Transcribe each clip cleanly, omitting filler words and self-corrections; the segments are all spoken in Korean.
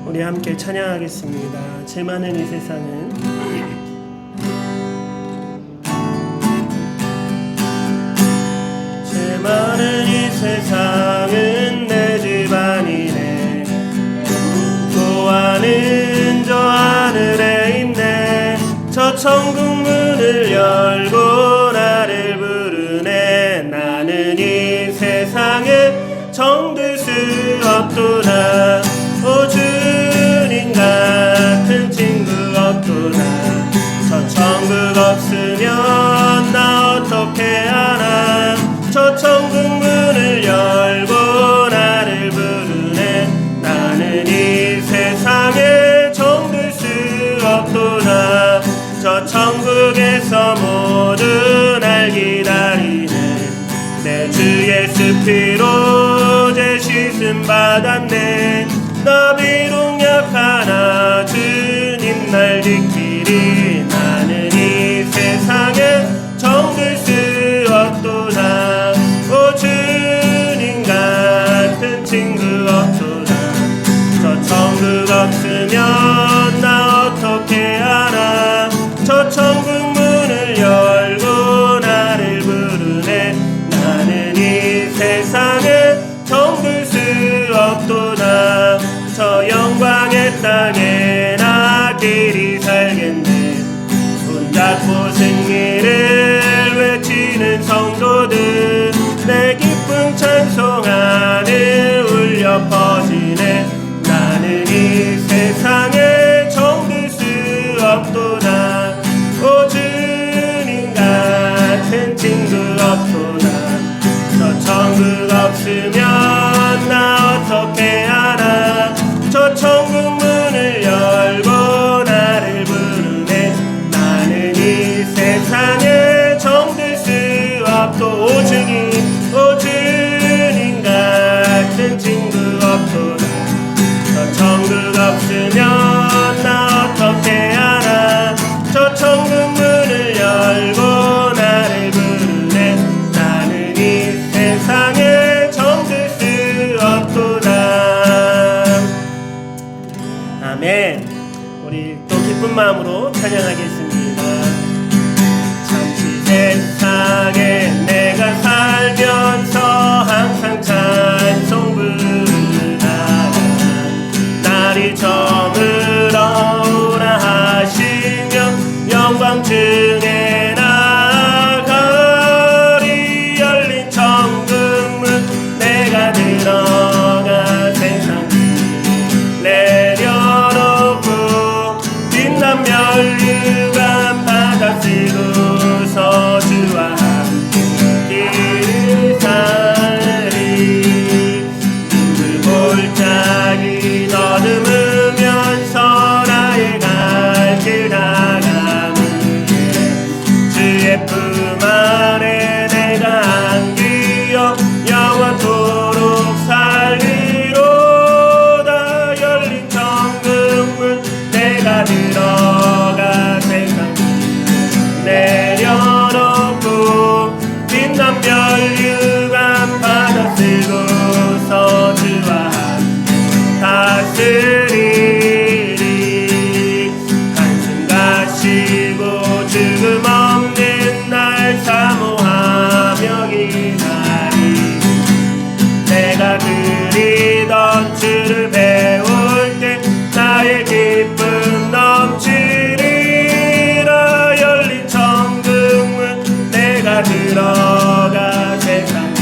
우리 함께 찬양하겠습니다. 죄 많은 이 세상은 죄 많은 이 세상은 내 집안이네. 구하는 저 하늘에 있네. 저 천국 문을 열고 나를 부르네. 나는 이 세상에 정들 수 없도다. 오 주님 같은 친구 없도다. 저 천국 없으면 나 어떻게 하나. 저 천국 문을 열고 나를 부르네. 나는 이 세상에 정들 수 없도다. 저 천국에서 모두 날 기다리네. 내 주 예수 피로 죄 씻음 받았네. 나 비록 약하나 주님 날 지키리. 나는 이 세상에 정들 수 없도다. 오 주님 같은 친구 없도다. 저 천국 없으면 나 어떻게 하나. 저 천국 문을 열고 나를 부르네. 나는 이 세상에 정들 수 없도다. 저 영광의 땅에 나 길이 살겠네. 손잡고 승리를 외치는 성도들. 내 기쁨 찬송하는 울려 퍼지네. 나는 이 세상에 정들 수 없도다. 오 주님 같은 친구 없도다. 저 천국 없으면 나 어떻게 하나. 저 천국 문을 열고 나를 부르네. 나는 이 세상에 정들 수 없도. 오 주님 같은 친구 없도다. 저 천국 없으면 나 어떻게 하나. 저 천국 문을 열고 나를 부르네. 나는 이 세상에 정들 수 없도다. 아멘. 우리 또 기쁜 마음으로 찬양하겠습니다. 잠시 세상에 내가 살면서 항상 찬송 부르다가 날이 저물어 오라 하시며 영광 중에 나가리. 열린 천국문 내가 들어가 세상 내려놓고 빛난 면류관 받아 쓰고서 주와 함께 길을 살리. 눈물 골짜기 더듬으면서 나의 갈 길 나가는 주의 품 안에 내가 안기어 영원토록 살리로다. 열린 천국문 내가 들어가 세상 내려놓고 빛난 면류관 받아 쓰고서 주와 함께 다스리리. 한숨 가시고 죽음 없는 날 사모하며 기다리. 내가 그리던 주를 배울 때 나의 기쁨 넘치리라. 열린 천국문 내가 들어가 세상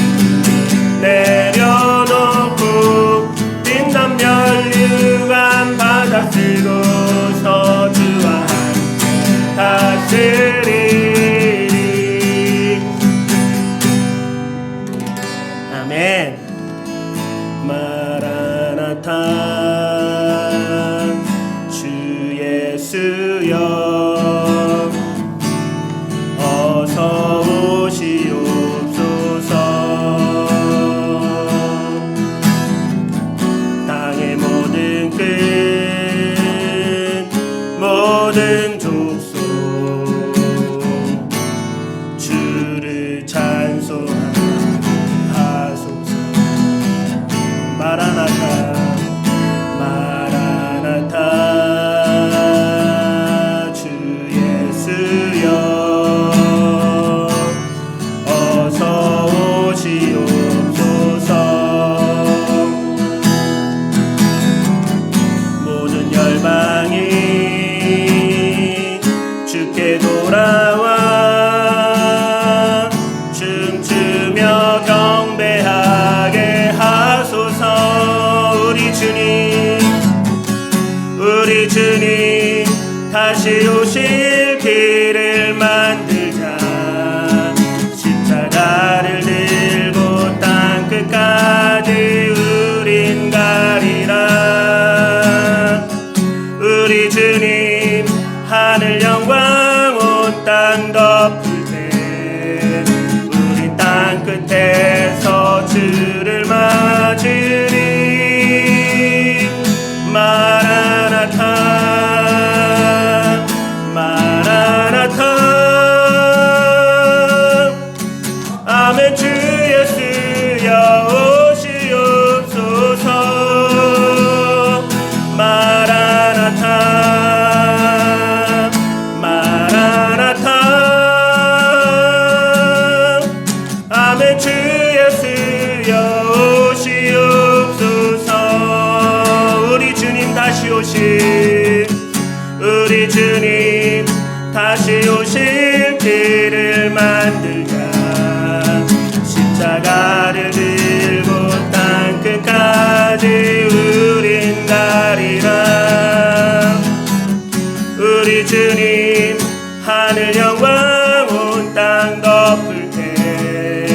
내려놓고 빛난 면류관 받아 쓰고서 주와 함께 다스리리. 아멘. 마라나타 주 예수여 어서 오시옵소서. 땅의 모든 끝 모든 족속 다시 오실 길을 만들자. 십자가를 들고 땅 끝까지 우린 가리라. 우리 주님 하늘 영광 온 땅 덮을 때 우린 땅 끝에서 주를 맞으리. 마라나타 마라나타. 아멘. 주 예수여 오시옵소서. 마라나타 마라나타. 아멘. 주 예수여 오시옵소서. 우리 주님 다시 오실, 우리 주님 다시 오실 길을 만들자. 십자가를 들고 땅 끝까지 우린 가리라. 우리 주님 하늘 영광 온 땅 덮을 때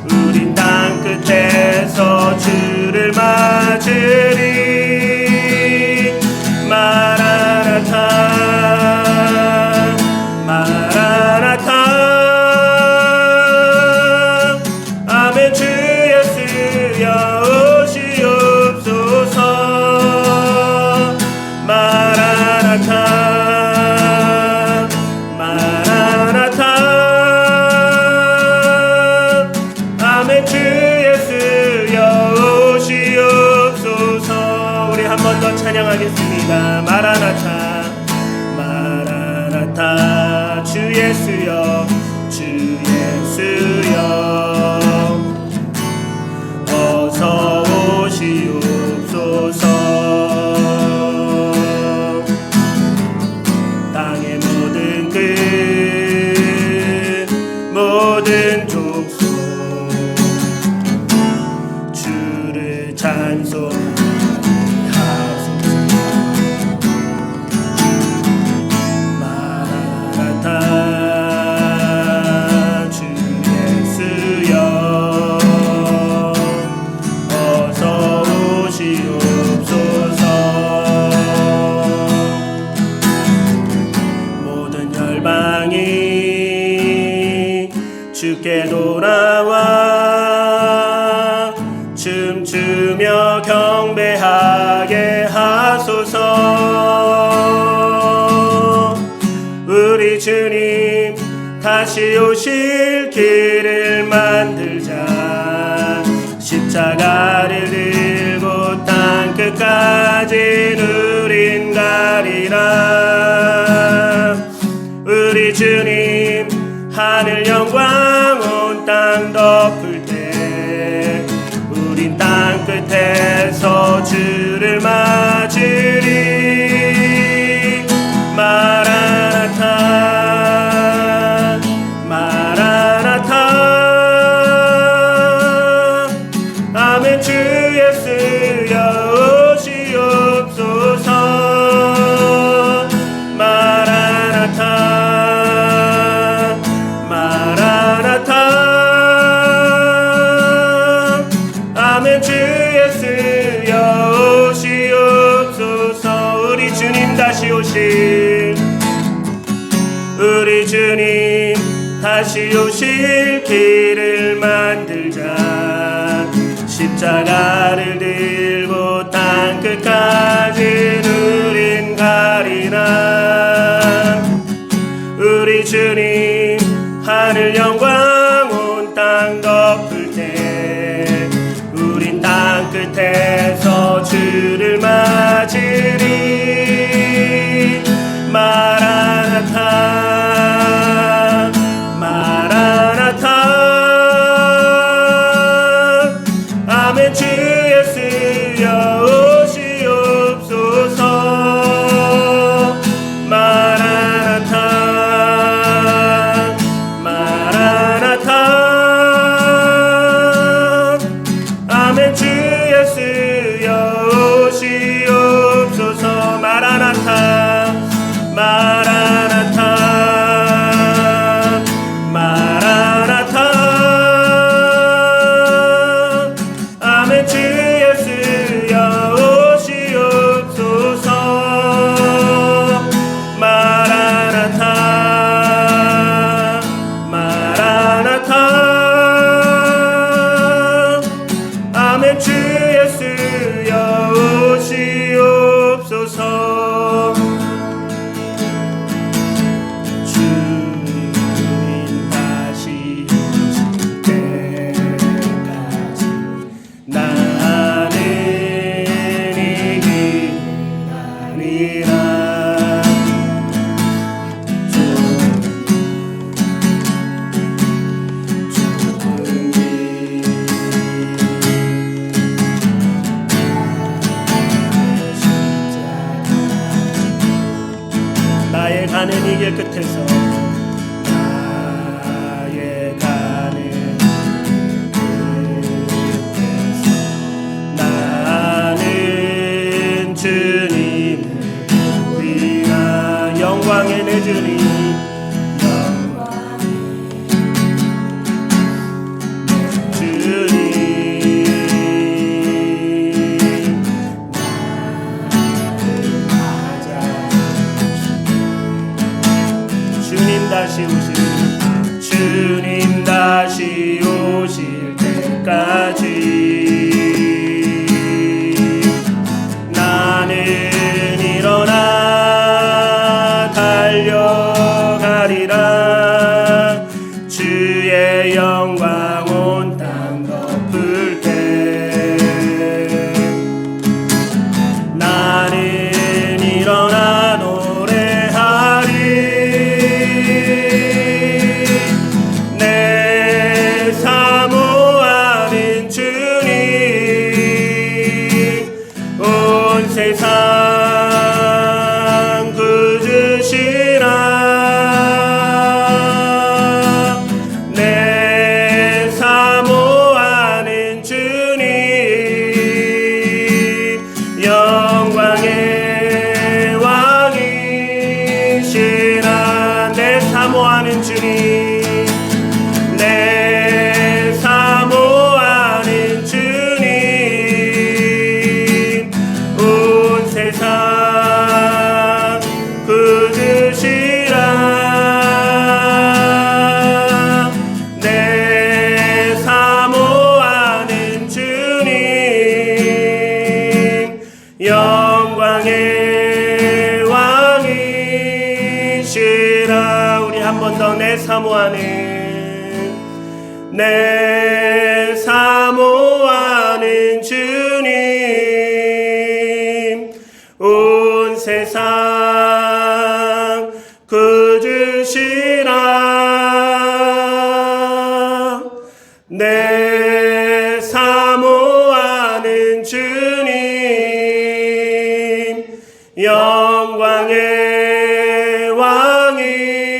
우린 땅 끝에서 주를 맞으리. 마라나타 마라나타. 아멘. 주 예수여 오시옵소서. 마라나타 마라나타. 아멘. 주 예수여 오시옵소서. 우리 한 번 더 찬양하겠습니다. 마라나타 마라나타. 주 예수여 주 예수여 어서 오시옵소서. 땅의 모든 끝 모든 족속 주를 찬송하소서. 마라나타 주 예수여 어서 오시옵소서. 모든 열방이 주께 돌아와 춤추며 경배하게 하소서. 우리 주님 다시 오실 길을 만들자. 십자가를 들고 땅 끝까지 우린 가리라. 우리 주님 하늘 영광 온 땅 덮을 때 우린 땅 끝에서 주를 맞으리. 마라나타 마라나타. 아멘. 주 예수여 오시옵소서. 마라나타 마라나타. 아멘. 주 예수여 오시옵소서. 우리 주님 다시 오실, 우리 주님 다시 오실 길을 만들자. 십자가를 들고 땅 끝까지 우린 가리라. 우리 주님 하늘 영광 온 땅 덮을 때 우린 땅 끝에서 주를 맞으리. 마라나타 마라나타. 아멘. 주 예수여 오시옵소서. 마라나타 가는 이 길 끝에서 나의 가는 끝에서 나는 주님을 위하 영광의 내 주님 주님 다시 오실 때까지 나는 일어나 달려가리라. 주의 영광 온 땅 덮을 때 나는 일어나 세상 굳으시라. 내 사모하는 주님 영광의 왕이시라. 내 사모하는 주님 내 사모하는 주님 온 세상 굳으시라. 내 사모하는 주님 영광의 왕이시라. 우리 한 번 더 내 사모하는 주님 온 세상 굳으시라. 내 사모하는 주님 영광의 왕이시라.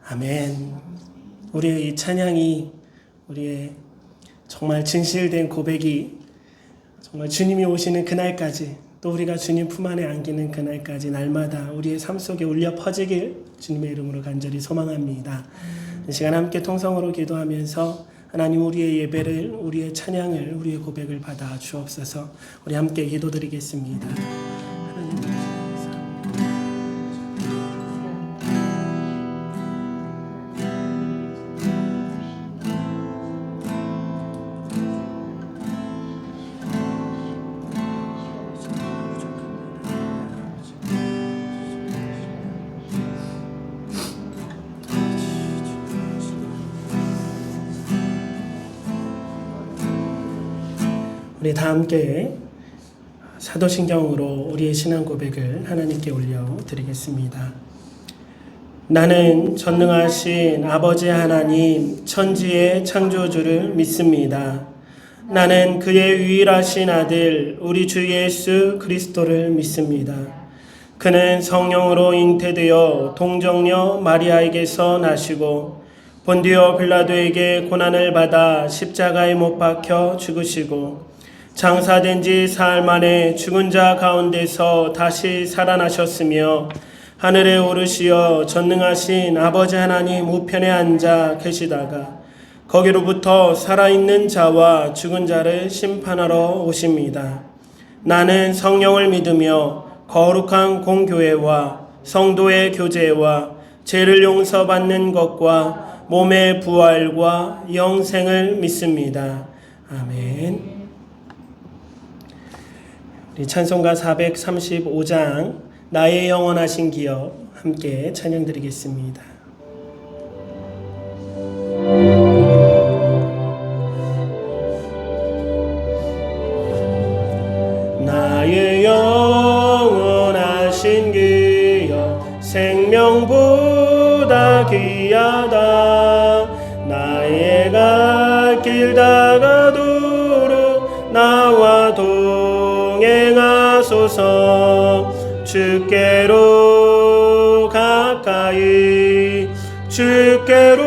아멘. 우리의 이 찬양이 우리의 정말 진실된 고백이 정말 주님이 오시는 그날까지 또 우리가 주님 품 안에 안기는 그날까지 날마다 우리의 삶 속에 울려 퍼지길 주님의 이름으로 간절히 소망합니다. 이 시간 함께 통성으로 기도하면서 하나님 우리의 예배를 우리의 찬양을 우리의 고백을 받아 주옵소서. 우리 함께 기도드리겠습니다. 하나님 우리 다 함께 사도신경으로 우리의 신앙 고백을 하나님께 올려드리겠습니다. 나는 전능하신 아버지 하나님 천지의 창조주를 믿습니다. 나는 그의 유일하신 아들 우리 주 예수 그리스도를 믿습니다. 그는 성령으로 잉태되어 동정녀 마리아에게서 나시고 본디오 빌라도에게 고난을 받아 십자가에 못 박혀 죽으시고 장사된 지 사흘 만에 죽은 자 가운데서 다시 살아나셨으며 하늘에 오르시어 전능하신 아버지 하나님 우편에 앉아 계시다가 거기로부터 살아있는 자와 죽은 자를 심판하러 오십니다. 나는 성령을 믿으며 거룩한 공교회와 성도의 교제와 죄를 용서받는 것과 몸의 부활과 영생을 믿습니다. 아멘. 우리 찬송가 435장 나의 영원하신 기업 함께 찬양드리겠습니다. 나의 영원하신 기업 생명보다 귀하다. 나의 갈 길 다가도록 나와 동행하라. 동행하소서. 주께로 가까이 주께로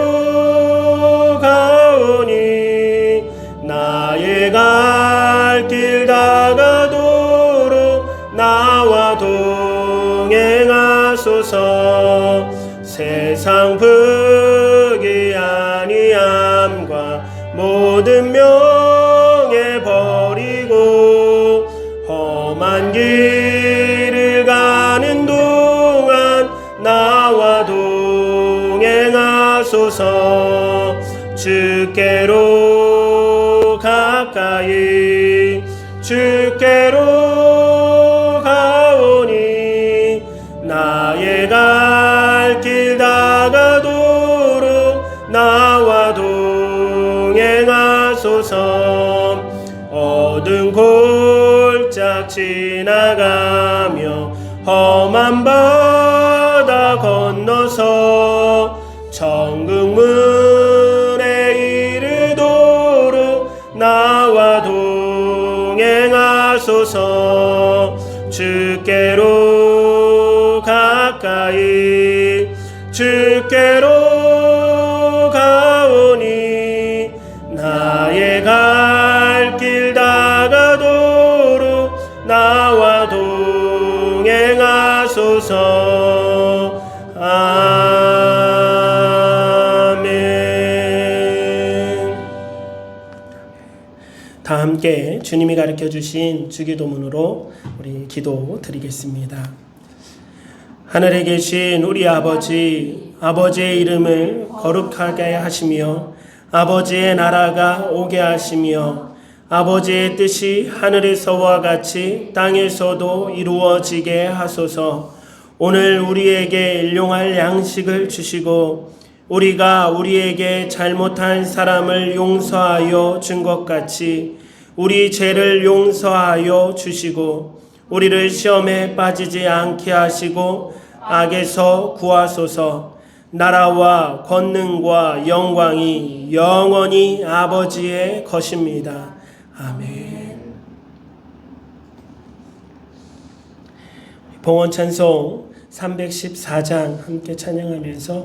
가오니 나의 갈 길 다가도록 나와 동행하소서. 세상 부귀 아니함과 모든 명예 버리고 험한 길을 가는 동안 나와 동행하소서. 주께로 가까이 주께로 가오니 나의 갈 길 다가도록 나와 동행하소서. 어두운 골짝 지나가며 험한 바다 건너서 천국 문에 이르도록 나와 동행하소서. 주께로 가까이 주께로 가오니 나의 갈 길 다가도록 나와 동행하소서. 아멘. 다 함께 주님이 가르쳐 주신 주기도문으로 우리 기도 드리겠습니다. 하늘에 계신 우리 아버지, 아버지의 이름을 거룩하게 하시며 아버지의 나라가 오게 하시며 아버지의 뜻이 하늘에서와 같이 땅에서도 이루어지게 하소서. 오늘 우리에게 일용할 양식을 주시고 우리가 우리에게 잘못한 사람을 용서하여 준 것 같이 우리 죄를 용서하여 주시고 우리를 시험에 빠지지 않게 하시고 악에서 구하소서. 나라와 권능과 영광이 영원히 아버지의 것입니다. 아멘. 봉헌 찬송 314장 함께 찬양하면서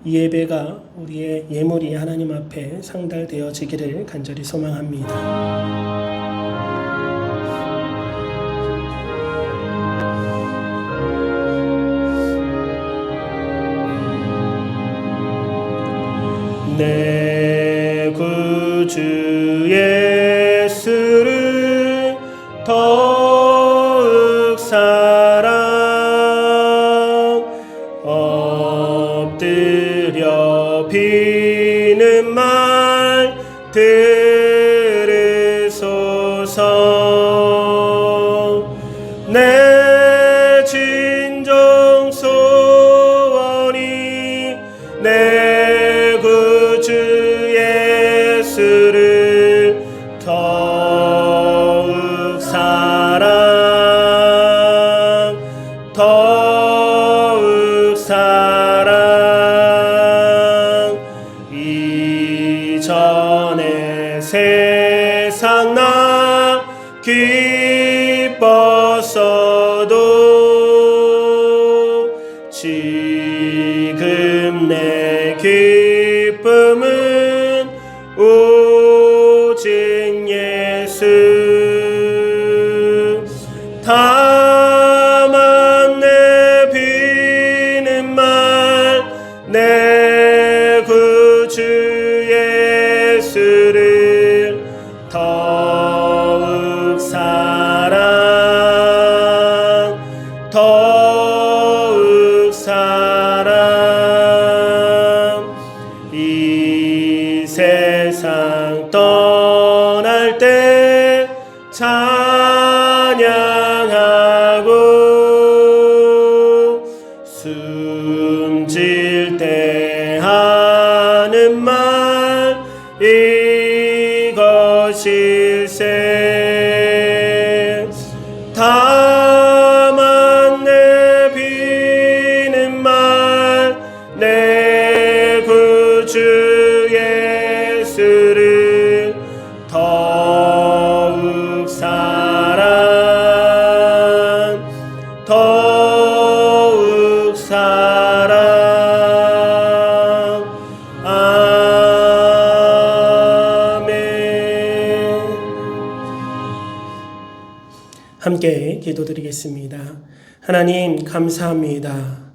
이 예배가 우리의 예물이 하나님 앞에 상달되어지기를 간절히 소망합니다. 내 구주 예수를 더욱 사랑 엎드려 비는 말 들으소서. 내 진정 소원이 내 구주 예수를 더욱 사랑 더욱 사랑. 이전에 세상 나 기뻤어도 지금 내 기쁨은 오직 예수. 다만 내 비는 말 내 구주 예수를 더욱 사랑 더욱 사랑. 이 세상 떠날 때 찬양하고 숨질 때 하는 말 이것일세. 다만 내 비는 말 내 구주 예수를 더욱 사랑 함께 기도드리겠습니다. 하나님 감사합니다.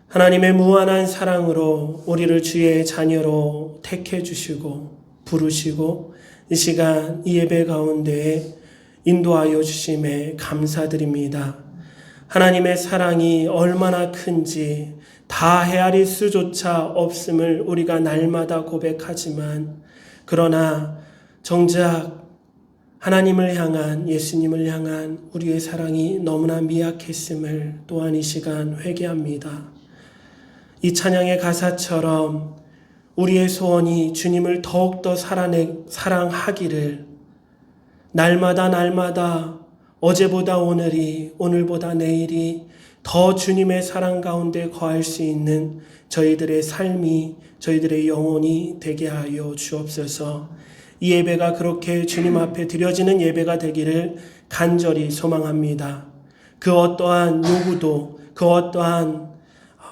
하나님의 무한한 사랑으로 우리를 주의 자녀로 택해 주시고 부르시고 이 시간 이 예배 가운데 인도하여 주심에 감사드립니다. 하나님의 사랑이 얼마나 큰지 다 헤아릴 수조차 없음을 우리가 날마다 고백하지만 그러나 정작 하나님을 향한 예수님을 향한 우리의 사랑이 너무나 미약했음을 또한 이 시간 회개합니다. 이 찬양의 가사처럼 우리의 소원이 주님을 더욱더 사랑하기를 날마다 어제보다 오늘이 오늘보다 내일이 더 주님의 사랑 가운데 거할 수 있는 저희들의 삶이 저희들의 영혼이 되게 하여 주옵소서. 이 예배가 그렇게 주님 앞에 드려지는 예배가 되기를 간절히 소망합니다. 그 어떠한 요구도 그 어떠한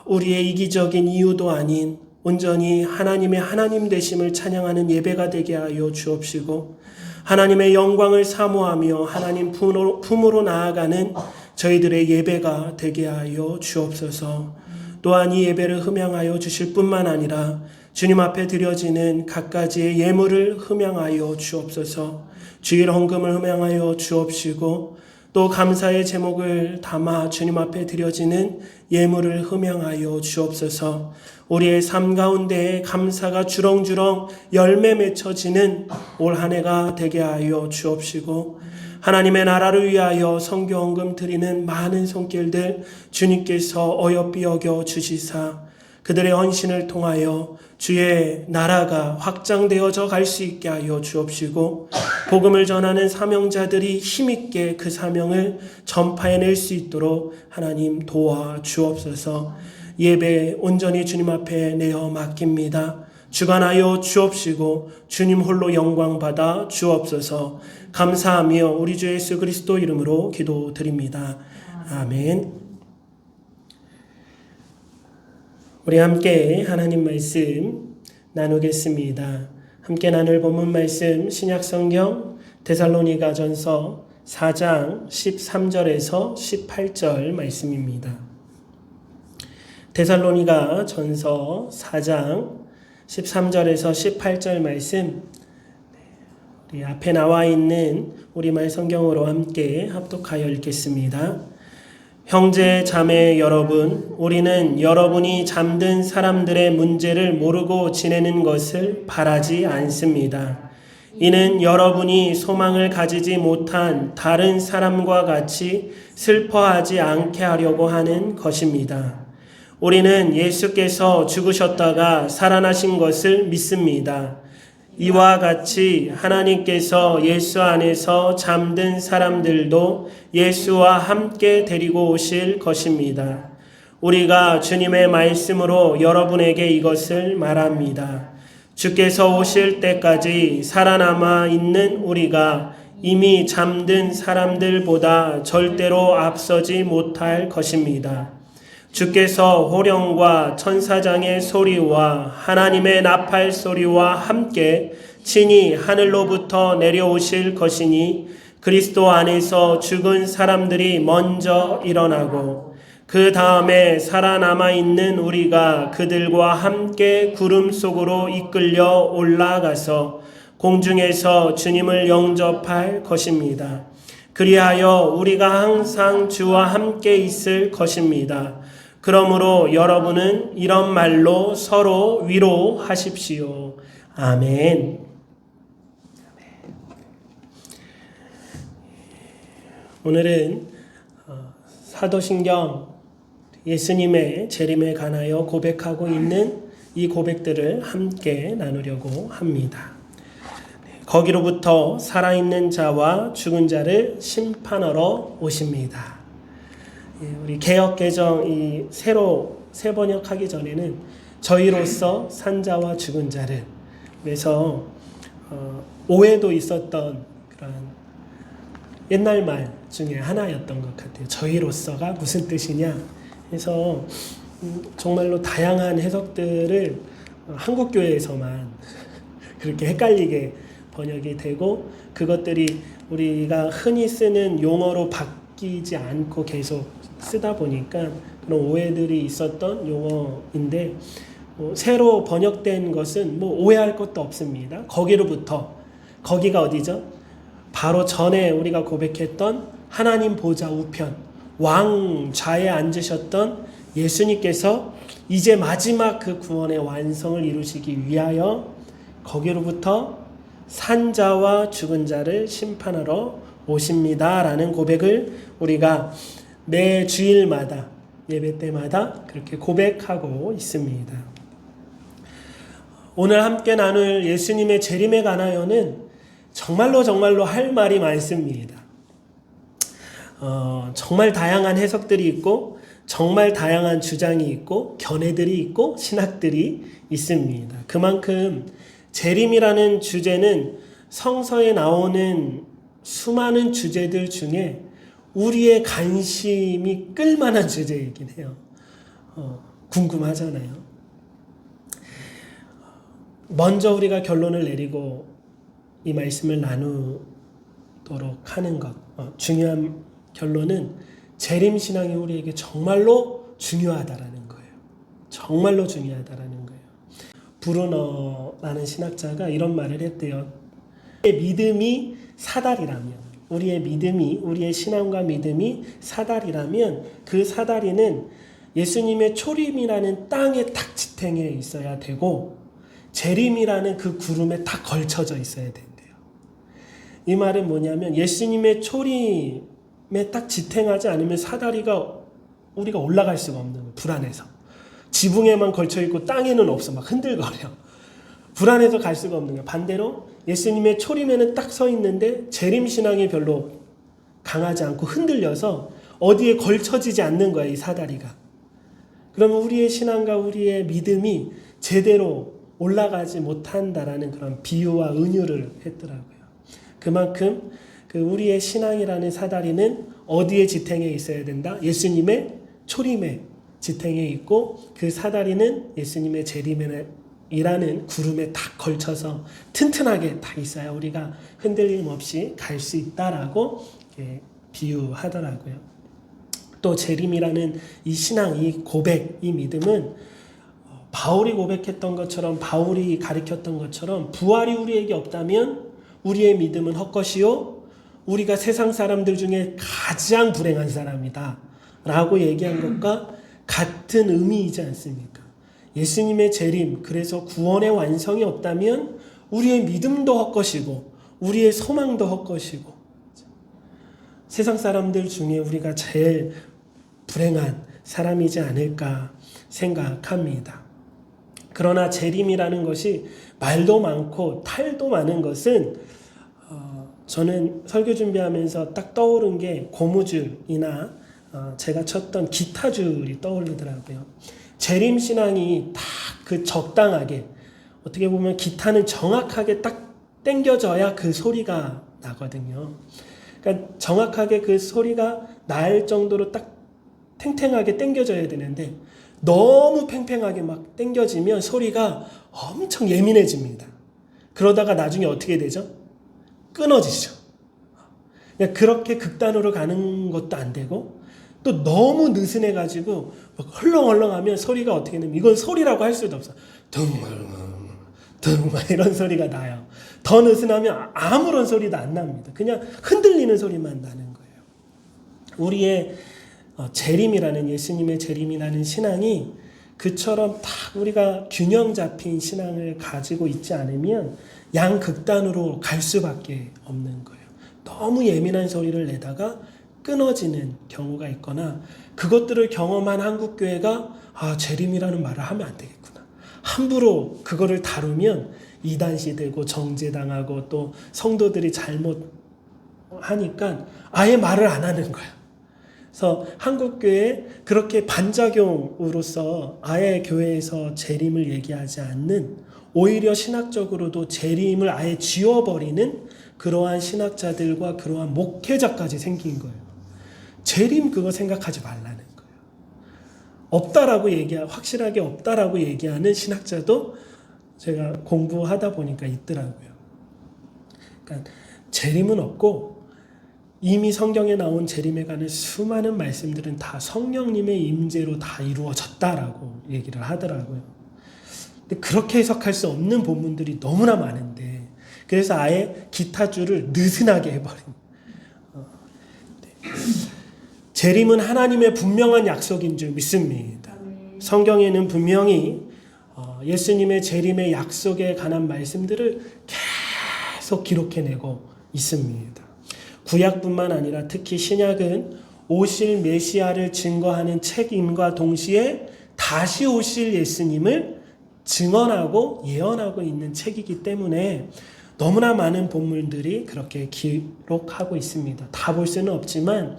우리의 이기적인 이유도 아닌 온전히 하나님의 하나님 되심을 찬양하는 예배가 되게 하여 주옵시고 하나님의 영광을 사모하며 하나님 품으로 나아가는 저희들의 예배가 되게 하여 주옵소서. 또한 이 예배를 흠양하여 주실 뿐만 아니라 주님 앞에 드려지는 갖가지의 예물을 흠양하여 주옵소서. 주일 헌금을 흠양하여 주옵시고 또 감사의 제목을 담아 주님 앞에 드려지는 예물을 흠양하여 주옵소서. 우리의 삶 가운데 감사가 주렁주렁 열매 맺혀지는 올 한 해가 되게 하여 주옵시고 하나님의 나라를 위하여 선교 헌금 드리는 많은 손길들 주님께서 어여삐 여겨 주시사 그들의 헌신을 통하여 주의 나라가 확장되어져 갈 수 있게 하여 주옵시고 복음을 전하는 사명자들이 힘있게 그 사명을 전파해낼 수 있도록 하나님 도와 주옵소서. 예배 온전히 주님 앞에 내어 맡깁니다. 주관하여 주옵시고 주님 홀로 영광 받아 주옵소서. 감사하며 우리 주 예수 그리스도 이름으로 기도드립니다. 아멘. 우리 함께 하나님 말씀 나누겠습니다. 함께 나눌 본문 말씀 신약성경 데살로니가전서 4장 13절에서 18절 말씀입니다. 데살로니가전서 4장 13절에서 18절 말씀 우리 앞에 나와 있는 우리말 성경으로 함께 합독하여 읽겠습니다. 형제 자매 여러분, 우리는 여러분이 잠든 사람들의 문제를 모르고 지내는 것을 바라지 않습니다. 이는 여러분이 소망을 가지지 못한 다른 사람과 같이 슬퍼하지 않게 하려고 하는 것입니다. 우리는 예수께서 죽으셨다가 살아나신 것을 믿습니다. 이와 같이 하나님께서 예수 안에서 잠든 사람들도 예수와 함께 데리고 오실 것입니다. 우리가 주님의 말씀으로 여러분에게 이것을 말합니다. 주께서 오실 때까지 살아남아 있는 우리가 이미 잠든 사람들보다 절대로 앞서지 못할 것입니다. 주께서 호령과 천사장의 소리와 하나님의 나팔 소리와 함께 친히 하늘로부터 내려오실 것이니 그리스도 안에서 죽은 사람들이 먼저 일어나고 그 다음에 살아남아 있는 우리가 그들과 함께 구름 속으로 이끌려 올라가서 공중에서 주님을 영접할 것입니다. 그리하여 우리가 항상 주와 함께 있을 것입니다. 그러므로 여러분은 이런 말로 서로 위로하십시오. 아멘. 오늘은 사도신경 예수님의 재림에 관하여 고백하고 있는 이 고백들을 함께 나누려고 합니다. 거기로부터 살아있는 자와 죽은 자를 심판하러 오십니다. 우리 개역개정 이 새로 새 번역하기 전에는 저희로서 산자와 죽은 자를 그래서 오해도 있었던 그런 옛날 말 중에 하나였던 것 같아요. 저희로서가 무슨 뜻이냐 해서 정말로 다양한 해석들을 한국교회에서만 그렇게 헷갈리게 번역이 되고 그것들이 우리가 흔히 쓰는 용어로 바뀌지 않고 계속 쓰다 보니까 그런 오해들이 있었던 용어인데 새로 번역된 것은 오해할 것도 없습니다. 거기가 어디죠? 바로 전에 우리가 고백했던 하나님 보좌 우편 왕좌에 앉으셨던 예수님께서 이제 마지막 그 구원의 완성을 이루시기 위하여 거기로부터 산자와 죽은 자를 심판하러 오십니다 라는 고백을 우리가 매 주일마다 예배 때마다 그렇게 고백하고 있습니다. 오늘 함께 나눌 예수님의 재림에 관하여는 정말로 할 말이 많습니다. 정말 다양한 해석들이 있고 정말 다양한 주장이 있고 견해들이 있고 신학들이 있습니다. 그만큼 재림이라는 주제는 성서에 나오는 수많은 주제들 중에 우리의 관심이 끌만한 주제이긴 해요. 궁금하잖아요. 먼저 우리가 결론을 내리고 이 말씀을 나누도록 하는 것, 중요한 결론은 재림신앙이 우리에게 정말로 중요하다라는 거예요. 정말로 중요하다라는 거예요. 브루너라는 신학자가 이런 말을 했대요. 우리의 믿음이 사다리라면, 우리의 신앙과 믿음이 사다리라면 그 사다리는 예수님의 초림이라는 땅에 딱 지탱해 있어야 되고 재림이라는 그 구름에 딱 걸쳐져 있어야 된대요. 이 말은 뭐냐면 예수님의 초림에 딱 지탱하지 않으면 사다리가 우리가 올라갈 수가 없는 거예요. 불안해서. 지붕에만 걸쳐있고 땅에는 없어. 막 흔들거려. 불안해서 갈 수가 없는 거예요. 반대로 예수님의 초림에는 딱 서 있는데 재림신앙이 별로 강하지 않고 흔들려서 어디에 걸쳐지지 않는 거예요. 이 사다리가. 그러면 우리의 신앙과 우리의 믿음이 제대로 올라가지 못한다라는 그런 비유와 은유를 했더라고요. 그만큼 우리의 신앙이라는 사다리는 어디에 지탱해 있어야 된다? 예수님의 초림에 지탱해 있고 그 사다리는 예수님의 재림이라는 구름에 딱 걸쳐서 튼튼하게 딱 있어야 우리가 흔들림 없이 갈 수 있다라고 비유하더라고요. 또 재림이라는 이 신앙, 이 고백, 이 믿음은 바울이 고백했던 것처럼 바울이 가르쳤던 것처럼 부활이 우리에게 없다면 우리의 믿음은 헛것이요 우리가 세상 사람들 중에 가장 불행한 사람이다 라고 얘기한 것과 같은 의미이지 않습니까? 예수님의 재림, 그래서 구원의 완성이 없다면 우리의 믿음도 헛것이고 우리의 소망도 헛것이고 세상 사람들 중에 우리가 제일 불행한 사람이지 않을까 생각합니다. 그러나 재림이라는 것이 말도 많고 탈도 많은 것은 저는 설교 준비하면서 딱 떠오른 게 고무줄이나 제가 쳤던 기타줄이 떠오르더라고요. 재림신앙이 딱 그 적당하게 어떻게 보면 기타는 정확하게 딱 땡겨져야 그 소리가 나거든요. 그러니까 정확하게 그 소리가 날 정도로 딱 탱탱하게 땡겨져야 되는데 너무 팽팽하게 막 땡겨지면 소리가 엄청 예민해집니다. 그러다가 나중에 어떻게 되죠? 끊어지죠. 그렇게 극단으로 가는 것도 안 되고 또 너무 느슨해가지고 헐렁헐렁하면 소리가 어떻게 되면 이건 소리라고 할 수도 없어. 둥 이런 소리가 나요. 더 느슨하면 아무런 소리도 안 납니다. 그냥 흔들리는 소리만 나는 거예요. 우리의 재림이라는 예수님의 재림이라는 신앙이 그처럼 딱 우리가 균형 잡힌 신앙을 가지고 있지 않으면 양극단으로 갈 수밖에 없는 거예요. 너무 예민한 소리를 내다가 끊어지는 경우가 있거나 그것들을 경험한 한국교회가 재림이라는 말을 하면 안 되겠구나. 함부로 그거를 다루면 이단시되고 정죄당하고 또 성도들이 잘못하니까 아예 말을 안 하는 거예요. 그래서 한국교회에 그렇게 반작용으로서 아예 교회에서 재림을 얘기하지 않는 오히려 신학적으로도 재림을 아예 지워버리는 그러한 신학자들과 그러한 목회자까지 생긴 거예요. 재림 그거 생각하지 말라는 거예요. 확실하게 없다라고 얘기하는 신학자도 제가 공부하다 보니까 있더라고요. 그러니까 재림은 없고 이미 성경에 나온 재림에 관한 수많은 말씀들은 다 성령님의 임재로 다 이루어졌다라고 얘기를 하더라고요. 근데 그렇게 해석할 수 없는 본문들이 너무나 많은데 그래서 아예 기타줄을 느슨하게 해버린. 재림은 하나님의 분명한 약속인 줄 믿습니다. 성경에는 분명히 예수님의 재림의 약속에 관한 말씀들을 계속 기록해내고 있습니다. 구약뿐만 아니라 특히 신약은 오실 메시아를 증거하는 책임과 동시에 다시 오실 예수님을 증언하고 예언하고 있는 책이기 때문에 너무나 많은 본문들이 그렇게 기록하고 있습니다. 다 볼 수는 없지만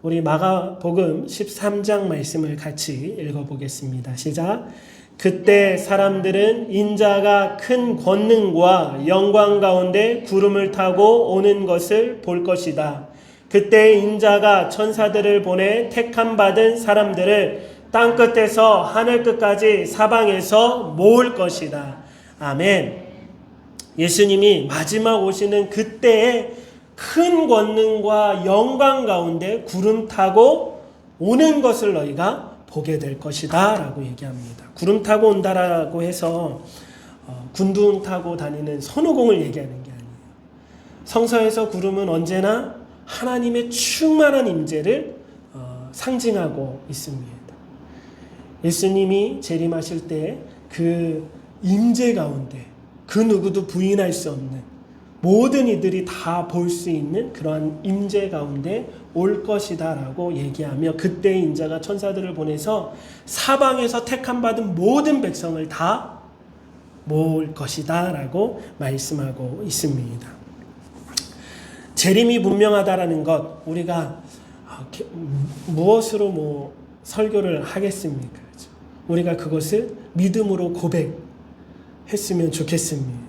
우리 마가복음 13장 말씀을 같이 읽어보겠습니다. 시작. 그때 사람들은 인자가 큰 권능과 영광 가운데 구름을 타고 오는 것을 볼 것이다. 그때 인자가 천사들을 보내 택함 받은 사람들을 땅끝에서 하늘끝까지 사방에서 모을 것이다. 아멘. 예수님이 마지막 오시는 그때에 큰 권능과 영광 가운데 구름 타고 오는 것을 너희가 보게 될 것이다 라고 얘기합니다. 구름 타고 온다라고 해서 군두운 타고 다니는 손오공을 얘기하는 게 아니에요. 성서에서 구름은 언제나 하나님의 충만한 임재를 상징하고 있습니다. 예수님이 재림하실 때 그 임재 가운데 그 누구도 부인할 수 없는 모든 이들이 다 볼 수 있는 그러한 임재 가운데 올 것이다 라고 얘기하며 그때 인자가 천사들을 보내서 사방에서 택함 받은 모든 백성을 다 모을 것이다 라고 말씀하고 있습니다. 재림이 분명하다라는 것 우리가 무엇으로 설교를 하겠습니까? 우리가 그것을 믿음으로 고백했으면 좋겠습니다.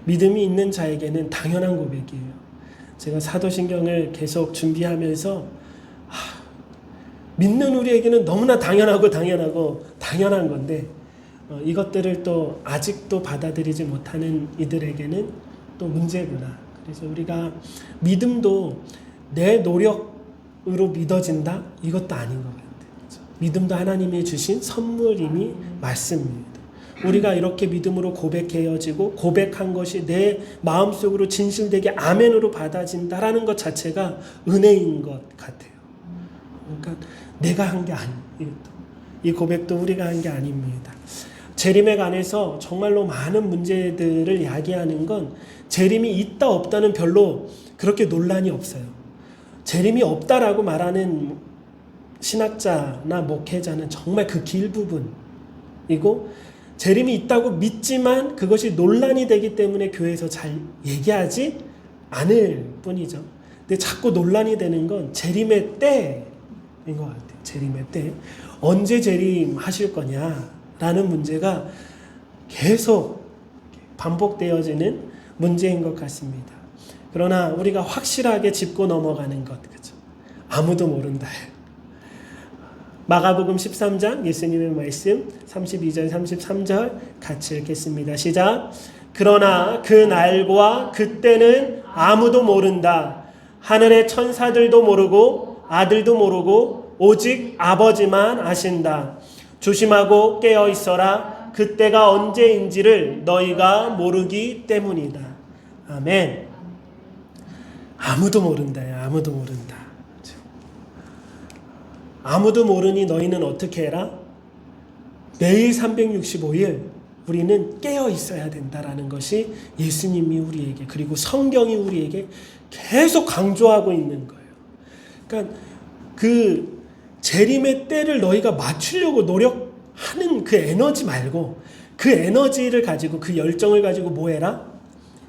믿음이 있는 자에게는 당연한 고백이에요. 제가 사도신경을 계속 준비하면서 믿는 우리에게는 너무나 당연한 건데 이것들을 또 아직도 받아들이지 못하는 이들에게는 또 문제구나. 그래서 우리가 믿음도 내 노력으로 믿어진다? 이것도 아닌 것 같아요. 믿음도 하나님이 주신 선물임이 맞습니다. 우리가 이렇게 믿음으로 고백해지고 고백한 것이 내 마음속으로 진실되게 아멘으로 받아진다라는 것 자체가 은혜인 것 같아요. 그러니까 내가 한 게 아니에요. 이 고백도 우리가 한 게 아닙니다. 재림에 관해서 정말로 많은 문제들을 이야기하는 건 재림이 있다 없다는 별로 그렇게 논란이 없어요. 재림이 없다라고 말하는 신학자나 목회자는 정말 극히 일부분이고 재림이 있다고 믿지만 그것이 논란이 되기 때문에 교회에서 잘 얘기하지 않을 뿐이죠. 근데 자꾸 논란이 되는 건 재림의 때인 것 같아요. 재림의 때. 언제 재림하실 거냐라는 문제가 계속 반복되어지는 문제인 것 같습니다. 그러나 우리가 확실하게 짚고 넘어가는 것, 그죠? 아무도 모른다. 마가복음 13장 예수님의 말씀 32절 33절 같이 읽겠습니다. 시작. 그러나 그 날과 그때는 아무도 모른다. 하늘의 천사들도 모르고 아들도 모르고 오직 아버지만 아신다. 조심하고 깨어 있어라. 그때가 언제인지를 너희가 모르기 때문이다. 아멘. 아무도 모른다. 아무도 모른다. 아무도 모르니 너희는 어떻게 해라? 매일 365일 우리는 깨어 있어야 된다라는 것이 예수님이 우리에게 그리고 성경이 우리에게 계속 강조하고 있는 거예요. 그러니까 그 재림의 때를 너희가 맞추려고 노력하는 그 에너지 말고 그 에너지를 가지고 그 열정을 가지고 뭐 해라?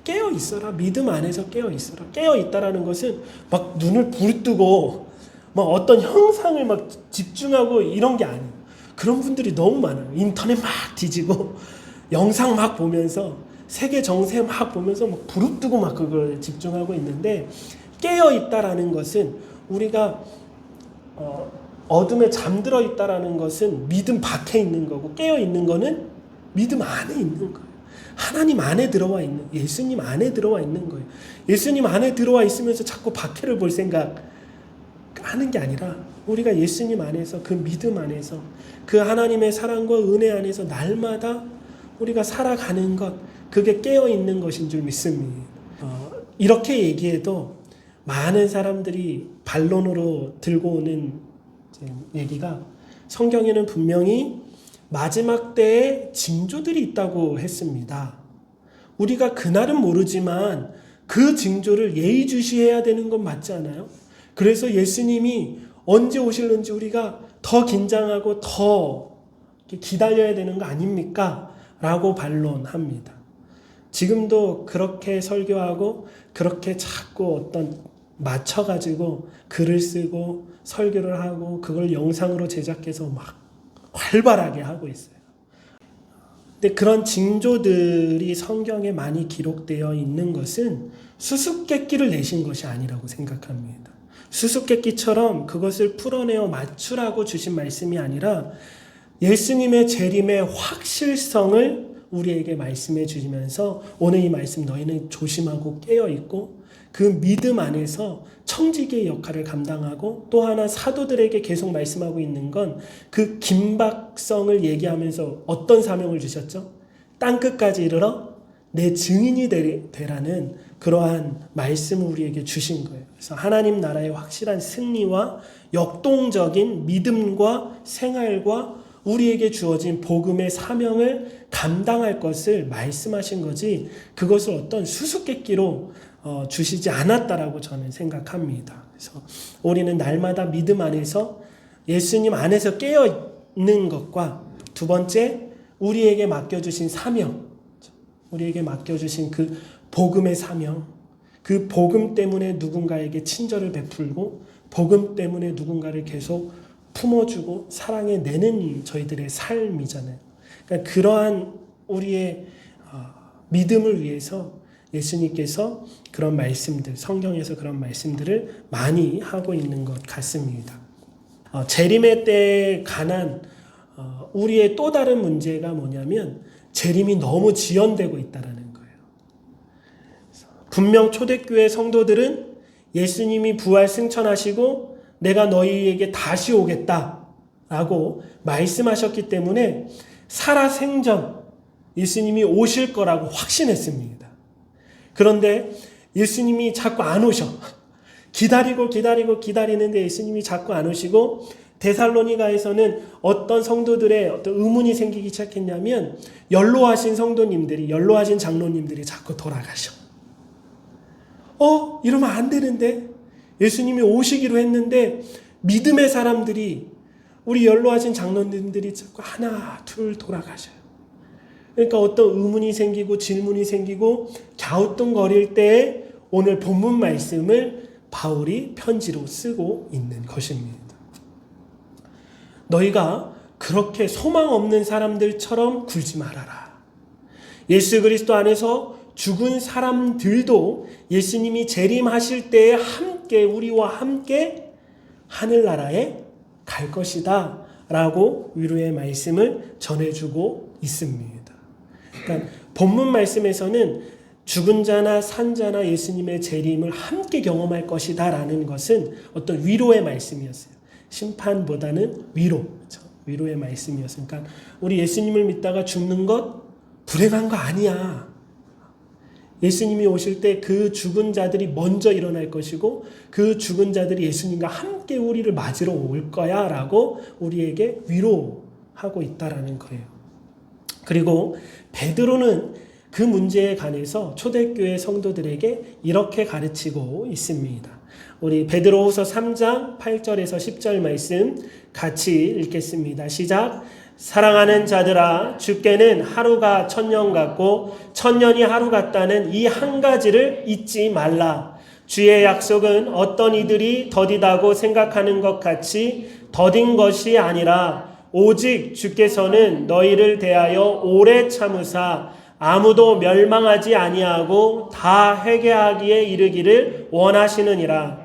깨어 있어라. 믿음 안에서 깨어 있어라. 깨어 있다라는 것은 막 눈을 부르뜨고 막 어떤 형상을 막 집중하고 이런 게 아니에요. 그런 분들이 너무 많아요. 인터넷 막 뒤지고 영상 막 보면서 세계 정세 막 보면서 막 부릅뜨고 막 그걸 집중하고 있는데 깨어 있다라는 것은 우리가 어둠에 잠들어 있다라는 것은 믿음 밖에 있는 거고 깨어 있는 거는 믿음 안에 있는 거예요. 하나님 안에 들어와 있는, 예수님 안에 들어와 있는 거예요. 예수님 안에 들어와 있으면서 자꾸 밖에를 볼 생각 하는 게 아니라 우리가 예수님 안에서, 그 믿음 안에서, 그 하나님의 사랑과 은혜 안에서 날마다 우리가 살아가는 것, 그게 깨어있는 것인 줄 믿습니다. 이렇게 얘기해도 많은 사람들이 반론으로 들고 오는 얘기가, 성경에는 분명히 마지막 때에 징조들이 있다고 했습니다. 우리가 그날은 모르지만 그 징조를 예의주시해야 되는 건 맞지 않아요? 그래서 예수님이 언제 오실는지 우리가 더 긴장하고 더 기다려야 되는 거 아닙니까? 라고 반론합니다. 지금도 그렇게 설교하고 그렇게 자꾸 어떤 맞춰가지고 글을 쓰고 설교를 하고 그걸 영상으로 제작해서 막 활발하게 하고 있어요. 근데 그런 징조들이 성경에 많이 기록되어 있는 것은 수수께끼를 내신 것이 아니라고 생각합니다. 수수께끼처럼 그것을 풀어내어 맞추라고 주신 말씀이 아니라 예수님의 재림의 확실성을 우리에게 말씀해 주시면서 오늘 이 말씀, 너희는 조심하고 깨어있고 그 믿음 안에서 청지기의 역할을 감당하고, 또 하나 사도들에게 계속 말씀하고 있는 건 그 긴박성을 얘기하면서 어떤 사명을 주셨죠? 땅끝까지 이르러 내 증인이 되라는 그러한 말씀을 우리에게 주신 거예요. 그래서 하나님 나라의 확실한 승리와 역동적인 믿음과 생활과 우리에게 주어진 복음의 사명을 감당할 것을 말씀하신 거지, 그것을 어떤 수수께끼로 주시지 않았다라고 저는 생각합니다. 그래서 우리는 날마다 믿음 안에서, 예수님 안에서 깨어있는 것과, 두 번째 우리에게 맡겨주신 사명, 우리에게 맡겨주신 그 복음의 사명, 그 복음 때문에 누군가에게 친절을 베풀고 복음 때문에 누군가를 계속 품어주고 사랑해내는 저희들의 삶이잖아요. 그러니까 그러한 우리의 믿음을 위해서 예수님께서 그런 말씀들, 성경에서 그런 말씀들을 많이 하고 있는 것 같습니다. 재림의 때에 관한 우리의 또 다른 문제가 뭐냐면, 재림이 너무 지연되고 있다는 거예요. 분명 초대교회 성도들은 예수님이 부활 승천하시고 내가 너희에게 다시 오겠다라고 말씀하셨기 때문에 살아생전 예수님이 오실 거라고 확신했습니다. 그런데 예수님이 자꾸 안 오셔. 기다리는데 예수님이 자꾸 안 오시고, 데살로니가에서는 어떤 성도들의 어떤 의문이 생기기 시작했냐면, 연로하신 성도님들이, 연로하신 장로님들이 자꾸 돌아가셔. 이러면 안 되는데, 예수님이 오시기로 했는데 믿음의 사람들이, 우리 연로하신 장로님들이 자꾸 하나 둘 돌아가셔요. 그러니까 어떤 의문이 생기고 질문이 생기고 갸우뚱거릴 때에 오늘 본문 말씀을 바울이 편지로 쓰고 있는 것입니다. 너희가 그렇게 소망 없는 사람들처럼 굴지 말아라. 예수 그리스도 안에서 죽은 사람들도 예수님이 재림하실 때에 함께, 우리와 함께 하늘나라에 갈 것이다 라고 위로의 말씀을 전해주고 있습니다. 그러니까 본문 말씀에서는 죽은 자나 산 자나 예수님의 재림을 함께 경험할 것이다 라는 것은 어떤 위로의 말씀이었어요. 심판보다는 위로, 그렇죠? 위로의 말씀이었어요. 그러니까 우리 예수님을 믿다가 죽는 것 불행한 거 아니야. 예수님이 오실 때 그 죽은 자들이 먼저 일어날 것이고, 그 죽은 자들이 예수님과 함께 우리를 맞으러 올 거야 라고 우리에게 위로하고 있다라는 거예요. 그리고 베드로는 그 문제에 관해서 초대교회 성도들에게 이렇게 가르치고 있습니다. 우리 베드로후서 3장 8절에서 10절 말씀 같이 읽겠습니다. 시작. 사랑하는 자들아, 주께는 하루가 천년 같고 천년이 하루 같다는 이 한 가지를 잊지 말라. 주의 약속은 어떤 이들이 더디다고 생각하는 것 같이 더딘 것이 아니라 오직 주께서는 너희를 대하여 오래 참으사 아무도 멸망하지 아니하고 다 회개하기에 이르기를 원하시느니라.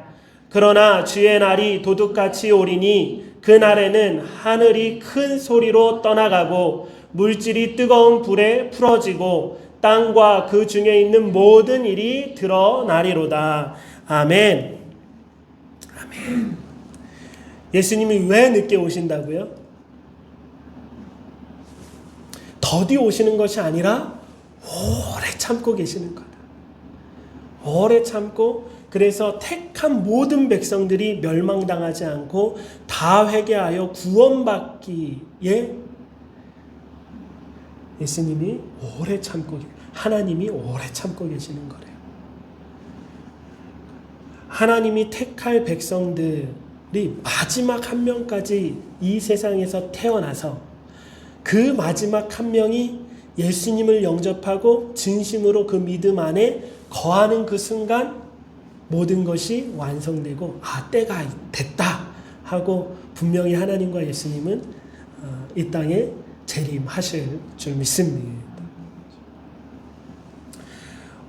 그러나 주의 날이 도둑같이 오리니 그날에는 하늘이 큰 소리로 떠나가고 물질이 뜨거운 불에 풀어지고 땅과 그 중에 있는 모든 일이 드러나리로다. 아멘. 아멘. 예수님이 왜 늦게 오신다고요? 더디 오시는 것이 아니라 오래 참고 계시는 거다. 오래 참고, 그래서 택한 모든 백성들이 멸망당하지 않고 다 회개하여 구원받기에 예수님이 오래 참고, 하나님이 오래 참고 계시는 거래요. 하나님이 택할 백성들이 마지막 한 명까지 이 세상에서 태어나서 그 마지막 한 명이 예수님을 영접하고 진심으로 그 믿음 안에 거하는 그 순간 모든 것이 완성되고 때가 됐다 하고 분명히 하나님과 예수님은 이 땅에 재림하실 줄 믿습니다.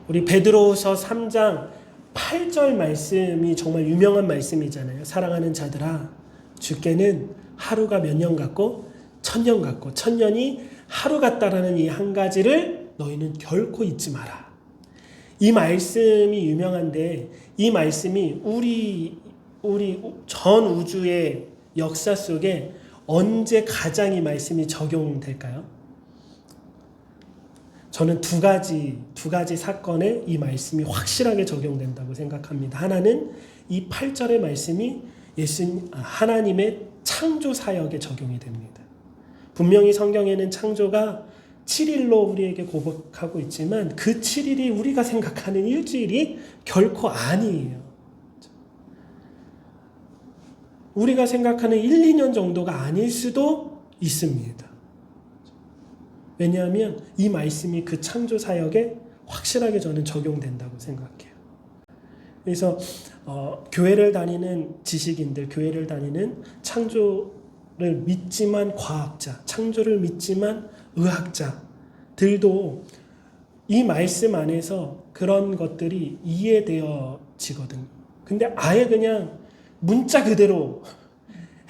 우리 베드로후서 3장 8절 말씀이 정말 유명한 말씀이잖아요. 사랑하는 자들아, 주께는 하루가 몇 년 같고 천년 같고 천년이 하루 같다라는 이 한 가지를 너희는 결코 잊지 마라. 이 말씀이 유명한데 이 말씀이 우리 전 우주의 역사 속에 언제 가장 이 말씀이 적용될까요? 저는 두 가지 사건에 이 말씀이 확실하게 적용된다고 생각합니다. 하나는 이 8절의 말씀이 하나님의 창조 사역에 적용이 됩니다. 분명히 성경에는 창조가 7일로 우리에게 고백하고 있지만 그 7일이 우리가 생각하는 일주일이 결코 아니에요. 우리가 생각하는 1, 2년 정도가 아닐 수도 있습니다. 왜냐하면 이 말씀이 그 창조 사역에 확실하게 저는 적용된다고 생각해요. 그래서 교회를 다니는 지식인들, 교회를 다니는 창조를 믿지만 과학자, 창조를 믿지만 의학자들도 이 말씀 안에서 그런 것들이 이해되어지거든요. 근데 아예 그냥 문자 그대로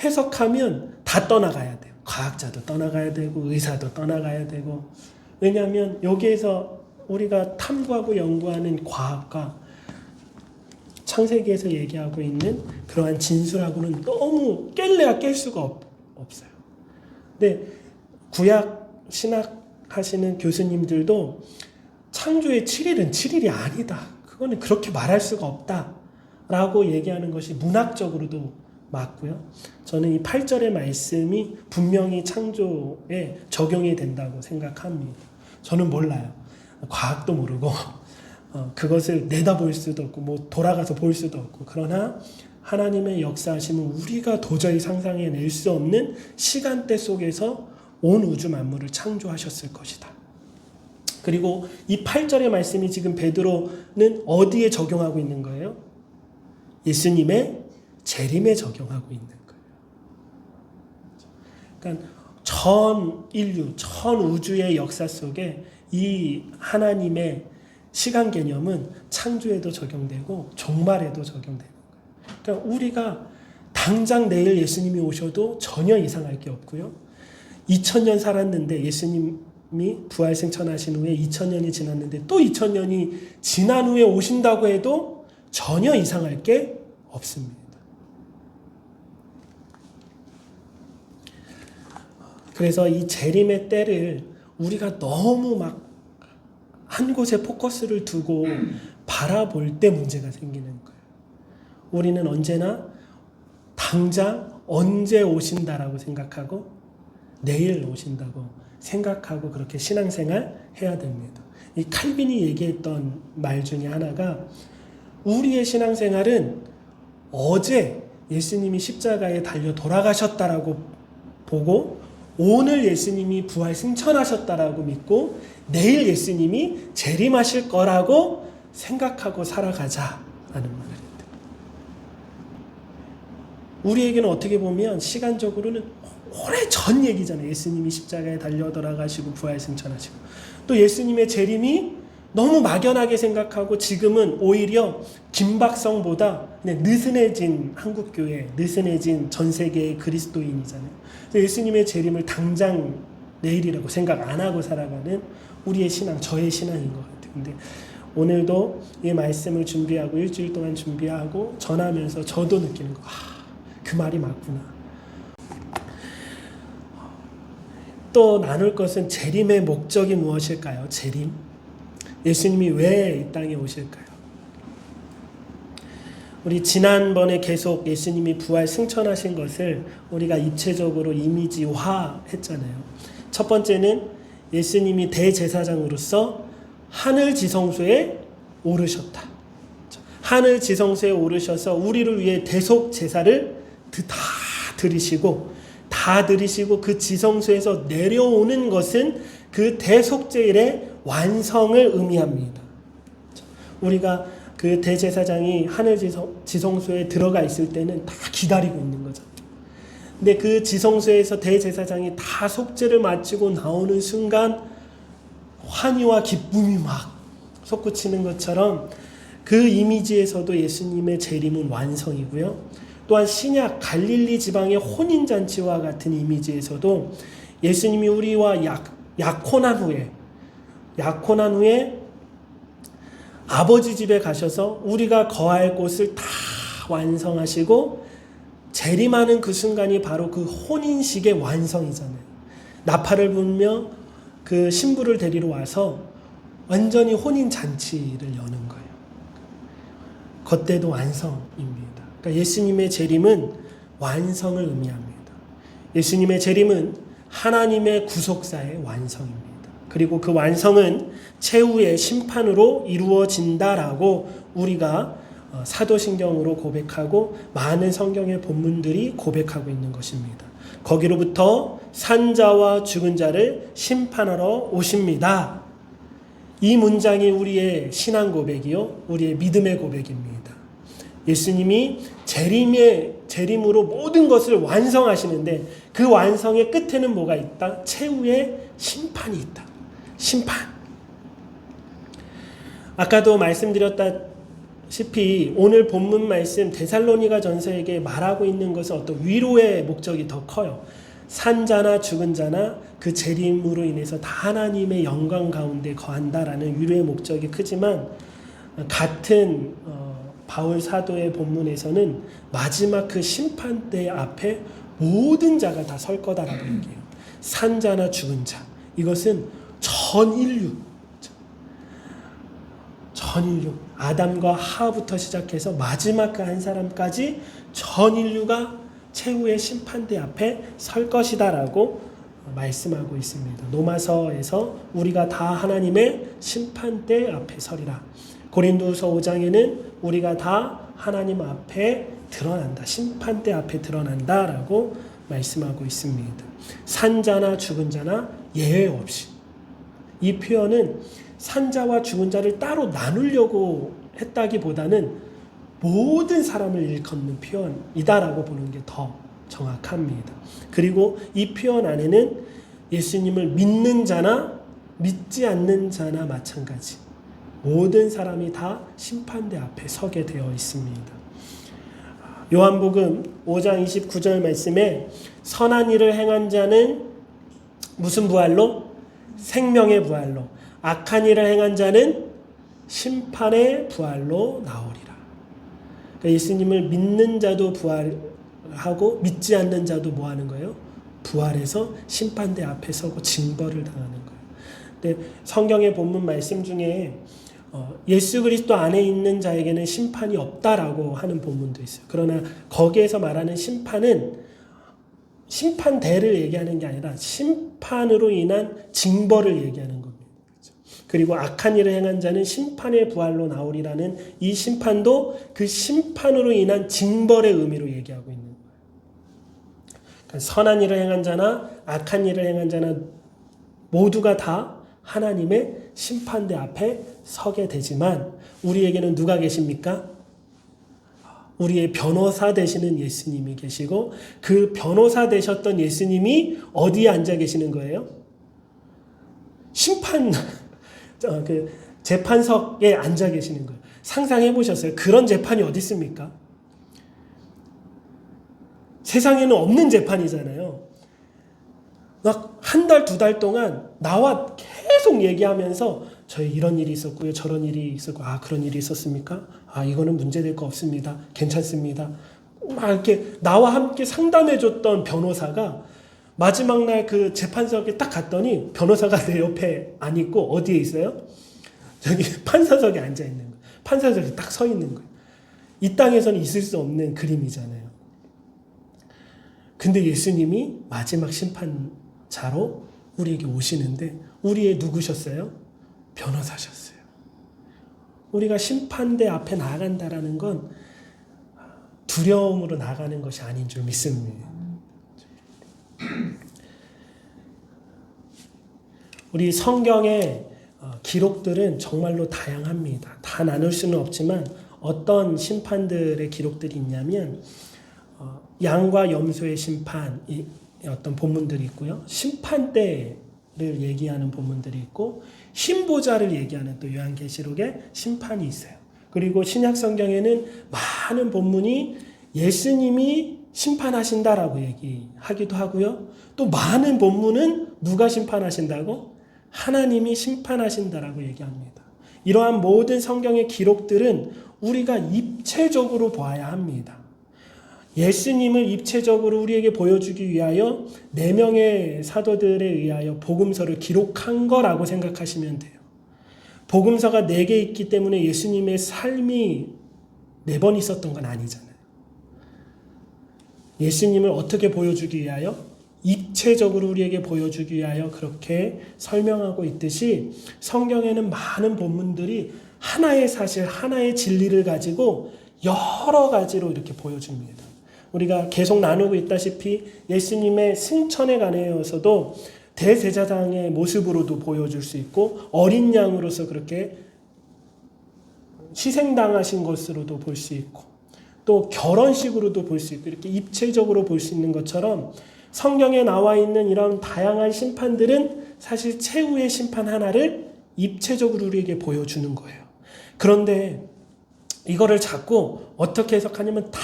해석하면 다 떠나가야 돼요. 과학자도 떠나가야 되고 의사도 떠나가야 되고. 왜냐하면 여기에서 우리가 탐구하고 연구하는 과학과 창세기에서 얘기하고 있는 그러한 진술하고는 너무 깰래야 깰 수가 없어요. 근데 구약 신학 하시는 교수님들도 창조의 7일은 7일이 아니다. 그거는 그렇게 말할 수가 없다. 라고 얘기하는 것이 문학적으로도 맞고요. 저는 이 8절의 말씀이 분명히 창조에 적용이 된다고 생각합니다. 저는 몰라요. 과학도 모르고 그것을 내다볼 수도 없고 돌아가서 볼 수도 없고, 그러나 하나님의 역사하심은 우리가 도저히 상상해낼 수 없는 시간대 속에서 온 우주 만물을 창조하셨을 것이다. 그리고 이 8절의 말씀이 지금 베드로는 어디에 적용하고 있는 거예요? 예수님의 재림에 적용하고 있는 거예요. 그러니까 전 인류, 전 우주의 역사 속에 이 하나님의 시간 개념은 창조에도 적용되고 종말에도 적용되는 거예요. 그러니까 우리가 당장 내일 예수님이 오셔도 전혀 이상할 게 없고요. 2000년 살았는데, 예수님이 부활승천하신 후에 2000년이 지났는데 또 2000년이 지난 후에 오신다고 해도 전혀 이상할 게 없습니다. 그래서 이 재림의 때를 우리가 너무 막 한 곳에 포커스를 두고 바라볼 때 문제가 생기는 거예요. 우리는 언제나 당장 언제 오신다라고 생각하고 내일 오신다고 생각하고 그렇게 신앙생활 해야 됩니다. 이 칼빈이 얘기했던 말 중에 하나가, 우리의 신앙생활은 어제 예수님이 십자가에 달려 돌아가셨다라고 보고 오늘 예수님이 부활 승천하셨다라고 믿고 내일 예수님이 재림하실 거라고 생각하고 살아가자라는 말입니다. 우리에게는 어떻게 보면 시간적으로는 오래전 얘기잖아요. 예수님이 십자가에 달려 돌아가시고 부활 승천하시고, 또 예수님의 재림이 너무 막연하게 생각하고 지금은 오히려 김박성보다 그냥 느슨해진 한국교회, 느슨해진 전 세계의 그리스도인이잖아요. 예수님의 재림을 당장 내일이라고 생각 안 하고 살아가는 우리의 신앙, 저의 신앙인 것 같아요. 근데 오늘도 이 말씀을 준비하고 일주일 동안 준비하고 전하면서 저도 느끼는 거, 그 말이 맞구나. 또 나눌 것은 재림의 목적이 무엇일까요? 재림. 예수님이 왜 이 땅에 오실까요? 우리 지난번에 계속 예수님이 부활 승천하신 것을 우리가 입체적으로 이미지화 했잖아요. 첫 번째는 예수님이 대제사장으로서 하늘 지성소에 오르셨다. 하늘 지성소에 오르셔서 우리를 위해 대속 제사를 다 드리시고 그 지성소에서 내려오는 것은 그 대속제일의 완성을 의미합니다. 우리가 그 대제사장이 하늘 지성소에 들어가 있을 때는 다 기다리고 있는 거죠. 근데 그 지성소에서 대제사장이 다 속죄를 마치고 나오는 순간 환희와 기쁨이 막 솟구치는 것처럼 그 이미지에서도 예수님의 재림은 완성이고요. 또한 신약 갈릴리 지방의 혼인잔치와 같은 이미지에서도 예수님이 우리와 약혼한 후에 아버지 집에 가셔서 우리가 거할 곳을 다 완성하시고 재림하는 그 순간이 바로 그 혼인식의 완성이잖아요. 나팔을 불며 그 신부를 데리러 와서 완전히 혼인잔치를 여는 거예요. 그때도 완성입니다. 그러니까 예수님의 재림은 완성을 의미합니다. 예수님의 재림은 하나님의 구속사의 완성입니다. 그리고 그 완성은 최후의 심판으로 이루어진다라고 우리가 사도신경으로 고백하고 많은 성경의 본문들이 고백하고 있는 것입니다. 거기로부터 산자와 죽은 자를 심판하러 오십니다. 이 문장이 우리의 신앙 고백이요, 우리의 믿음의 고백입니다. 예수님이 재림으로 모든 것을 완성하시는데 그 완성의 끝에는 뭐가 있다? 최후의 심판이 있다. 심판. 아까도 말씀드렸다시피 오늘 본문 말씀 데살로니가 전서에게 말하고 있는 것은 어떤 위로의 목적이 더 커요. 산자나 죽은 자나 그 재림으로 인해서 다 하나님의 영광 가운데 거한다라는 위로의 목적이 크지만 같은 바울 사도의 본문에서는 마지막 그 심판대 앞에 모든 자가 다 설 거다라고 얘기해요. 산자나 죽은 자. 이것은 전 인류 아담과 하부터 시작해서 마지막 그 한 사람까지 전 인류가 최후의 심판대 앞에 설 것이다라고 말씀하고 있습니다. 로마서에서 우리가 다 하나님의 심판대 앞에 서리라. 고린도서 5장에는 우리가 다 하나님 앞에 드러난다. 심판대 앞에 드러난다라고 말씀하고 있습니다. 산자나 죽은 자나 예외 없이. 이 표현은 산자와 죽은 자를 따로 나누려고 했다기보다는 모든 사람을 일컫는 표현이다라고 보는 게 더 정확합니다. 그리고 이 표현 안에는 예수님을 믿는 자나 믿지 않는 자나 마찬가지 모든 사람이 다 심판대 앞에 서게 되어 있습니다. 요한복음 5장 29절 말씀에 선한 일을 행한 자는 무슨 부활로? 생명의 부활로. 악한 일을 행한 자는 심판의 부활로 나오리라. 그러니까 예수님을 믿는 자도 부활하고 믿지 않는 자도 뭐 하는 거예요? 부활해서 심판대 앞에 서고 징벌을 당하는 거예요. 근데 성경의 본문 말씀 중에 예수 그리스도 안에 있는 자에게는 심판이 없다라고 하는 본문도 있어요. 그러나 거기에서 말하는 심판은 심판대를 얘기하는 게 아니라 심판으로 인한 징벌을 얘기하는 겁니다. 그리고 악한 일을 행한 자는 심판의 부활로 나오리라는 이 심판도 그 심판으로 인한 징벌의 의미로 얘기하고 있는 거예요. 그러니까 선한 일을 행한 자나 악한 일을 행한 자나 모두가 다 하나님의 심판대 앞에 서게 되지만 우리에게는 누가 계십니까? 우리의 변호사 되시는 예수님이 계시고 그 변호사 되셨던 예수님이 어디에 앉아 계시는 거예요? 그 재판석에 앉아 계시는 거예요. 상상해 보셨어요? 그런 재판이 어디 있습니까? 세상에는 없는 재판이잖아요. 막 한 달, 두 달 동안 나와 계속 얘기하면서 저희 이런 일이 있었고요. 저런 일이 있었고, 아, 그런 일이 있었습니까? 아, 이거는 문제될 거 없습니다. 괜찮습니다. 막 이렇게 나와 함께 상담해줬던 변호사가 마지막 날 그 재판석에 딱 갔더니 변호사가 내 옆에 안 있고 어디에 있어요? 저기 판사석에 앉아 있는 거예요. 판사석에 딱 서 있는 거예요. 이 땅에서는 있을 수 없는 그림이잖아요. 근데 예수님이 마지막 심판자로 우리에게 오시는데 우리의 누구셨어요? 변호사셨어요. 우리가 심판대 앞에 나아간다라는 건 두려움으로 나가는 것이 아닌 줄 믿습니다. 우리 성경의 기록들은 정말로 다양합니다. 다 나눌 수는 없지만 어떤 심판들의 기록들이 있냐면 양과 염소의 심판 어떤 본문들이 있고요. 심판대를 얘기하는 본문들이 있고 신보자를 얘기하는 또 요한계시록의 심판이 있어요. 그리고 신약 성경에는 많은 본문이 예수님이 심판하신다라고 얘기하기도 하고요. 또 많은 본문은 누가 심판하신다고? 하나님이 심판하신다라고 얘기합니다. 이러한 모든 성경의 기록들은 우리가 입체적으로 보아야 합니다. 예수님을 입체적으로 우리에게 보여주기 위하여 4명의 사도들에 의하여 복음서를 기록한 거라고 생각하시면 돼요. 복음서가 4개 있기 때문에 예수님의 삶이 4번 있었던 건 아니잖아요. 예수님을 어떻게 보여주기 위하여? 입체적으로 우리에게 보여주기 위하여 그렇게 설명하고 있듯이 성경에는 많은 본문들이 하나의 사실, 하나의 진리를 가지고 여러 가지로 이렇게 보여줍니다. 우리가 계속 나누고 있다시피 예수님의 승천에 관해서도 대제사장의 모습으로도 보여줄 수 있고 어린 양으로서 그렇게 희생당하신 것으로도 볼 수 있고 또 결혼식으로도 볼 수 있고 이렇게 입체적으로 볼 수 있는 것처럼 성경에 나와 있는 이런 다양한 심판들은 사실 최후의 심판 하나를 입체적으로 우리에게 보여주는 거예요. 그런데 이거를 자꾸 어떻게 해석하냐면 다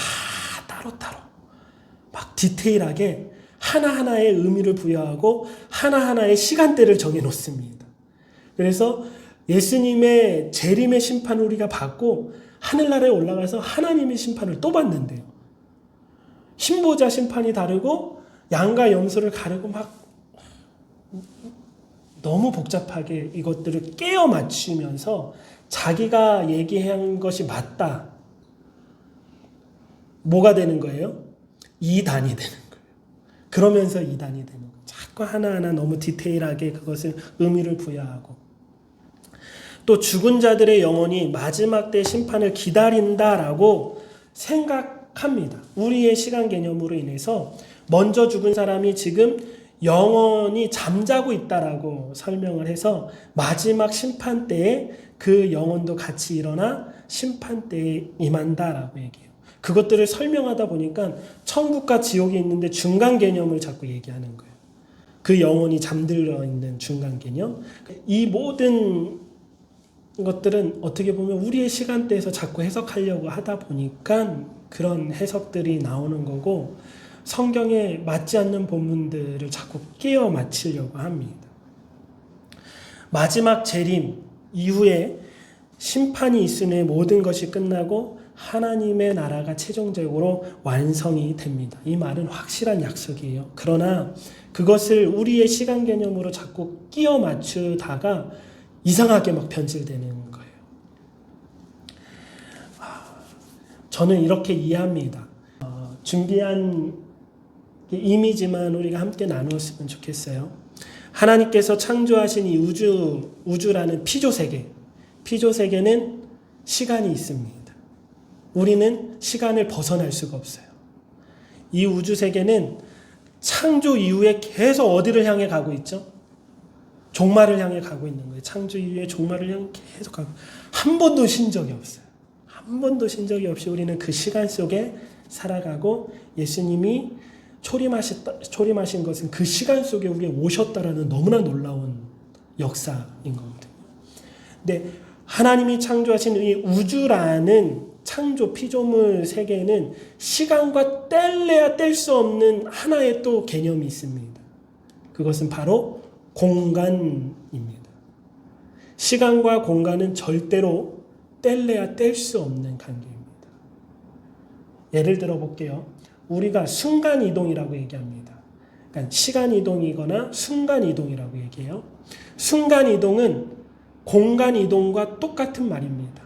따로따로 막 디테일하게 하나하나의 의미를 부여하고 하나하나의 시간대를 정해놓습니다. 그래서 예수님의 재림의 심판을 우리가 받고 하늘나라에 올라가서 하나님의 심판을 또 받는데요. 신보자 심판이 다르고 양과 염소를 가르고 막 너무 복잡하게 이것들을 깨어 맞추면서 자기가 얘기한 것이 맞다. 뭐가 되는 거예요? 이단이 되는 거예요. 그러면서 이단이 되는 거예요. 자꾸 하나하나 너무 디테일하게 그것을 의미를 부여하고 또 죽은 자들의 영혼이 마지막 때 심판을 기다린다라고 생각합니다. 우리의 시간 개념으로 인해서 먼저 죽은 사람이 지금 영혼이 잠자고 있다라고 설명을 해서 마지막 심판 때에 그 영혼도 같이 일어나 심판 때에 임한다라고 얘기해요. 그것들을 설명하다 보니까 천국과 지옥이 있는데 중간 개념을 자꾸 얘기하는 거예요. 그 영혼이 잠들어 있는 중간 개념. 이 모든 것들은 어떻게 보면 우리의 시간대에서 자꾸 해석하려고 하다 보니까 그런 해석들이 나오는 거고 성경에 맞지 않는 본문들을 자꾸 끼워 맞추려고 합니다. 마지막 재림 이후에 심판이 있으니 모든 것이 끝나고 하나님의 나라가 최종적으로 완성이 됩니다. 이 말은 확실한 약속이에요. 그러나 그것을 우리의 시간 개념으로 자꾸 끼워 맞추다가 이상하게 막 변질되는 거예요. 저는 이렇게 이해합니다. 준비한 이미지만 우리가 함께 나누었으면 좋겠어요. 하나님께서 창조하신 이 우주라는 피조세계는 시간이 있습니다. 우리는 시간을 벗어날 수가 없어요. 이 우주세계는 창조 이후에 계속 어디를 향해 가고 있죠? 종말을 향해 가고 있는 거예요. 창조 이후에 종말을 향해 계속 가고 한 번도 쉰 적이 없어요. 한 번도 쉰 적이 없이 우리는 그 시간 속에 살아가고 예수님이 초림하신 것은 그 시간 속에 우리가 오셨다라는 너무나 놀라운 역사인 거거든요. 근데 하나님이 창조하신 이 우주라는 창조 피조물 세계에는 시간과 뗄래야 뗄 수 없는 하나의 또 개념이 있습니다. 그것은 바로 공간입니다. 시간과 공간은 절대로 뗄래야 뗄 수 없는 관계입니다. 예를 들어 볼게요. 우리가 순간이동이라고 얘기합니다. 그러니까 시간이동이거나 순간이동이라고 얘기해요. 순간이동은 공간이동과 똑같은 말입니다.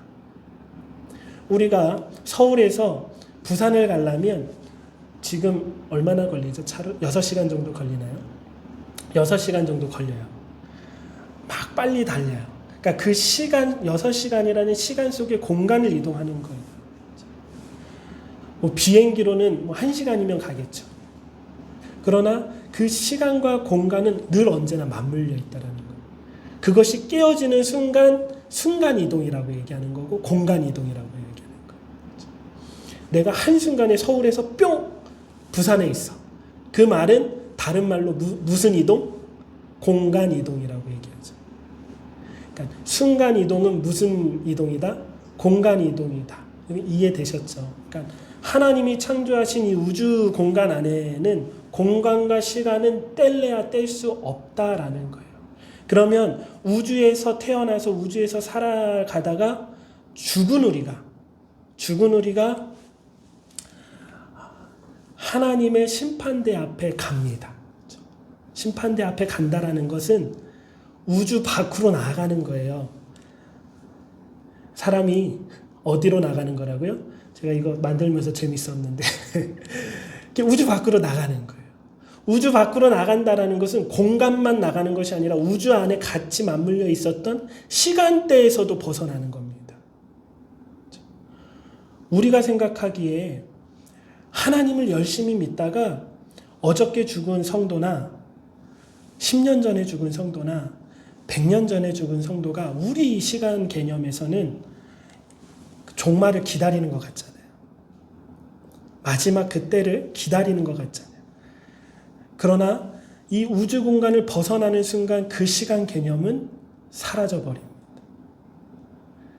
우리가 서울에서 부산을 가려면 지금 얼마나 걸리죠? 차로 6시간 정도 걸리나요? 6시간 정도 걸려요. 막 빨리 달려요. 그러니까 그 시간, 6시간이라는 시간 속에 공간을 이동하는 거예요. 뭐 비행기로는 뭐 1시간이면 가겠죠. 그러나 그 시간과 공간은 늘 언제나 맞물려 있다는 거예요. 그것이 깨어지는 순간, 순간이동이라고 얘기하는 거고 공간이동이라고 얘기하는 거예요. 내가 한순간에 서울에서 뿅! 부산에 있어. 그 말은 다른 말로 무슨 이동? 공간이동이라고 얘기하죠. 그러니까 순간이동은 무슨 이동이다? 공간이동이다. 이해되셨죠? 그러니까 하나님이 창조하신 이 우주 공간 안에는 공간과 시간은 뗄래야 뗄 수 없다라는 거예요. 그러면 우주에서 태어나서 우주에서 살아가다가 죽은 우리가 하나님의 심판대 앞에 갑니다. 심판대 앞에 간다라는 것은 우주 밖으로 나가는 거예요. 사람이 어디로 나가는 거라고요? 제가 이거 만들면서 재밌었는데 우주 밖으로 나가는 거예요. 우주 밖으로 나간다라는 것은 공간만 나가는 것이 아니라 우주 안에 같이 맞물려 있었던 시간대에서도 벗어나는 겁니다. 우리가 생각하기에 하나님을 열심히 믿다가 어저께 죽은 성도나 10년 전에 죽은 성도나 100년 전에 죽은 성도가 우리 시간 개념에서는 종말을 기다리는 것 같잖아요. 마지막 그때를 기다리는 것 같잖아요. 그러나 이 우주 공간을 벗어나는 순간 그 시간 개념은 사라져버립니다.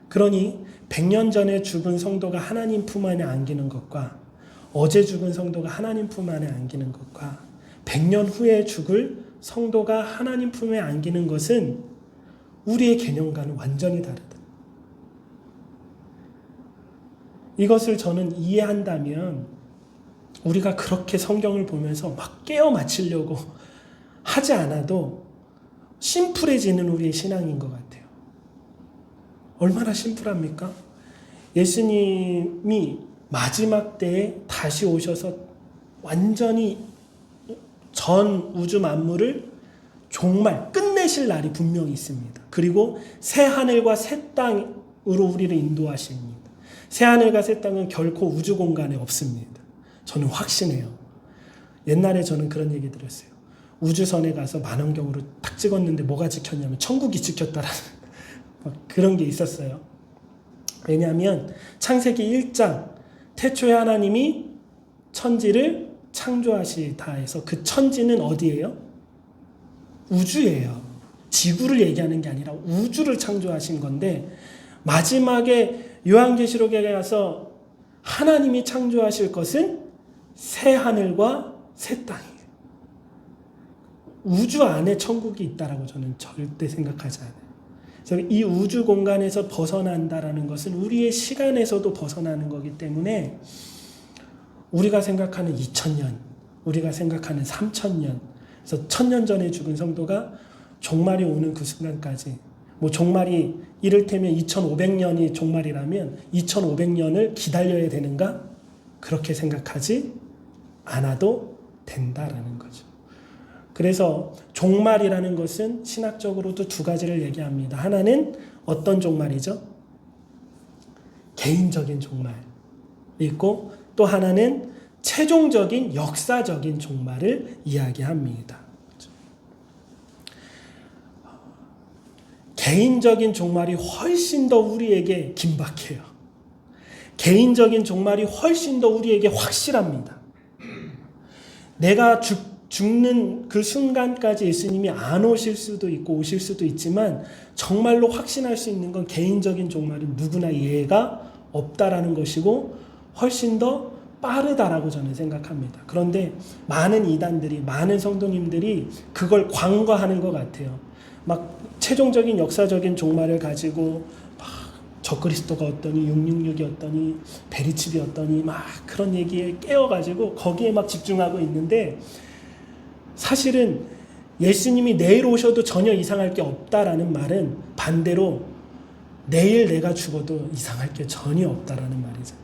그러니 100년 전에 죽은 성도가 하나님 품 안에 안기는 것과 어제 죽은 성도가 하나님 품 안에 안기는 것과 100년 후에 죽을 성도가 하나님 품에 안기는 것은 우리의 개념과는 완전히 다르다. 이것을 저는 이해한다면 우리가 그렇게 성경을 보면서 막 깨어 맞추려고 하지 않아도 심플해지는 우리의 신앙인 것 같아요. 얼마나 심플합니까? 예수님이 마지막 때에 다시 오셔서 완전히 전 우주 만물을 정말 끝내실 날이 분명히 있습니다. 그리고 새 하늘과 새 땅으로 우리를 인도하십니다. 새 하늘과 새 땅은 결코 우주 공간에 없습니다. 저는 확신해요. 옛날에 저는 그런 얘기 들었어요. 우주선에 가서 만원경으로 딱 찍었는데 뭐가 찍혔냐면 천국이 찍혔다라는 그런 게 있었어요. 왜냐하면 창세기 1장 태초에 하나님이 천지를 창조하시다 해서 그 천지는 어디예요? 우주예요. 지구를 얘기하는 게 아니라 우주를 창조하신 건데 마지막에 요한계시록에 가서 하나님이 창조하실 것은 새 하늘과 새 땅이에요. 우주 안에 천국이 있다라고 저는 절대 생각하지 않아요. 그래서 이 우주 공간에서 벗어난다라는 것은 우리의 시간에서도 벗어나는 거기 때문에 우리가 생각하는 2000년, 우리가 생각하는 3000년, 그래서 1000년 전에 죽은 성도가 종말이 오는 그 순간까지, 뭐 종말이 이를테면 2500년이 종말이라면 2500년을 기다려야 되는가? 그렇게 생각하지 않아도 된다라는 거죠. 그래서 종말이라는 것은 신학적으로도 두 가지를 얘기합니다. 하나는 어떤 종말이죠? 개인적인 종말이 있고 또 하나는 최종적인 역사적인 종말을 이야기합니다. 개인적인 종말이 훨씬 더 우리에게 긴박해요. 개인적인 종말이 훨씬 더 우리에게 확실합니다. 내가 죽는 그 순간까지 예수님이 안 오실 수도 있고 오실 수도 있지만 정말로 확신할 수 있는 건 개인적인 종말은 누구나 이해가 없다라는 것이고 훨씬 더 빠르다라고 저는 생각합니다. 그런데 많은 이단들이, 많은 성도님들이 그걸 광고하는 것 같아요. 막 최종적인 역사적인 종말을 가지고 막 적그리스도가 어떠니, 666이 어떠니, 베리칩이 어떠니 막 그런 얘기에 깨어가지고 거기에 막 집중하고 있는데, 사실은 예수님이 내일 오셔도 전혀 이상할 게 없다라는 말은 반대로 내일 내가 죽어도 이상할 게 전혀 없다라는 말이죠.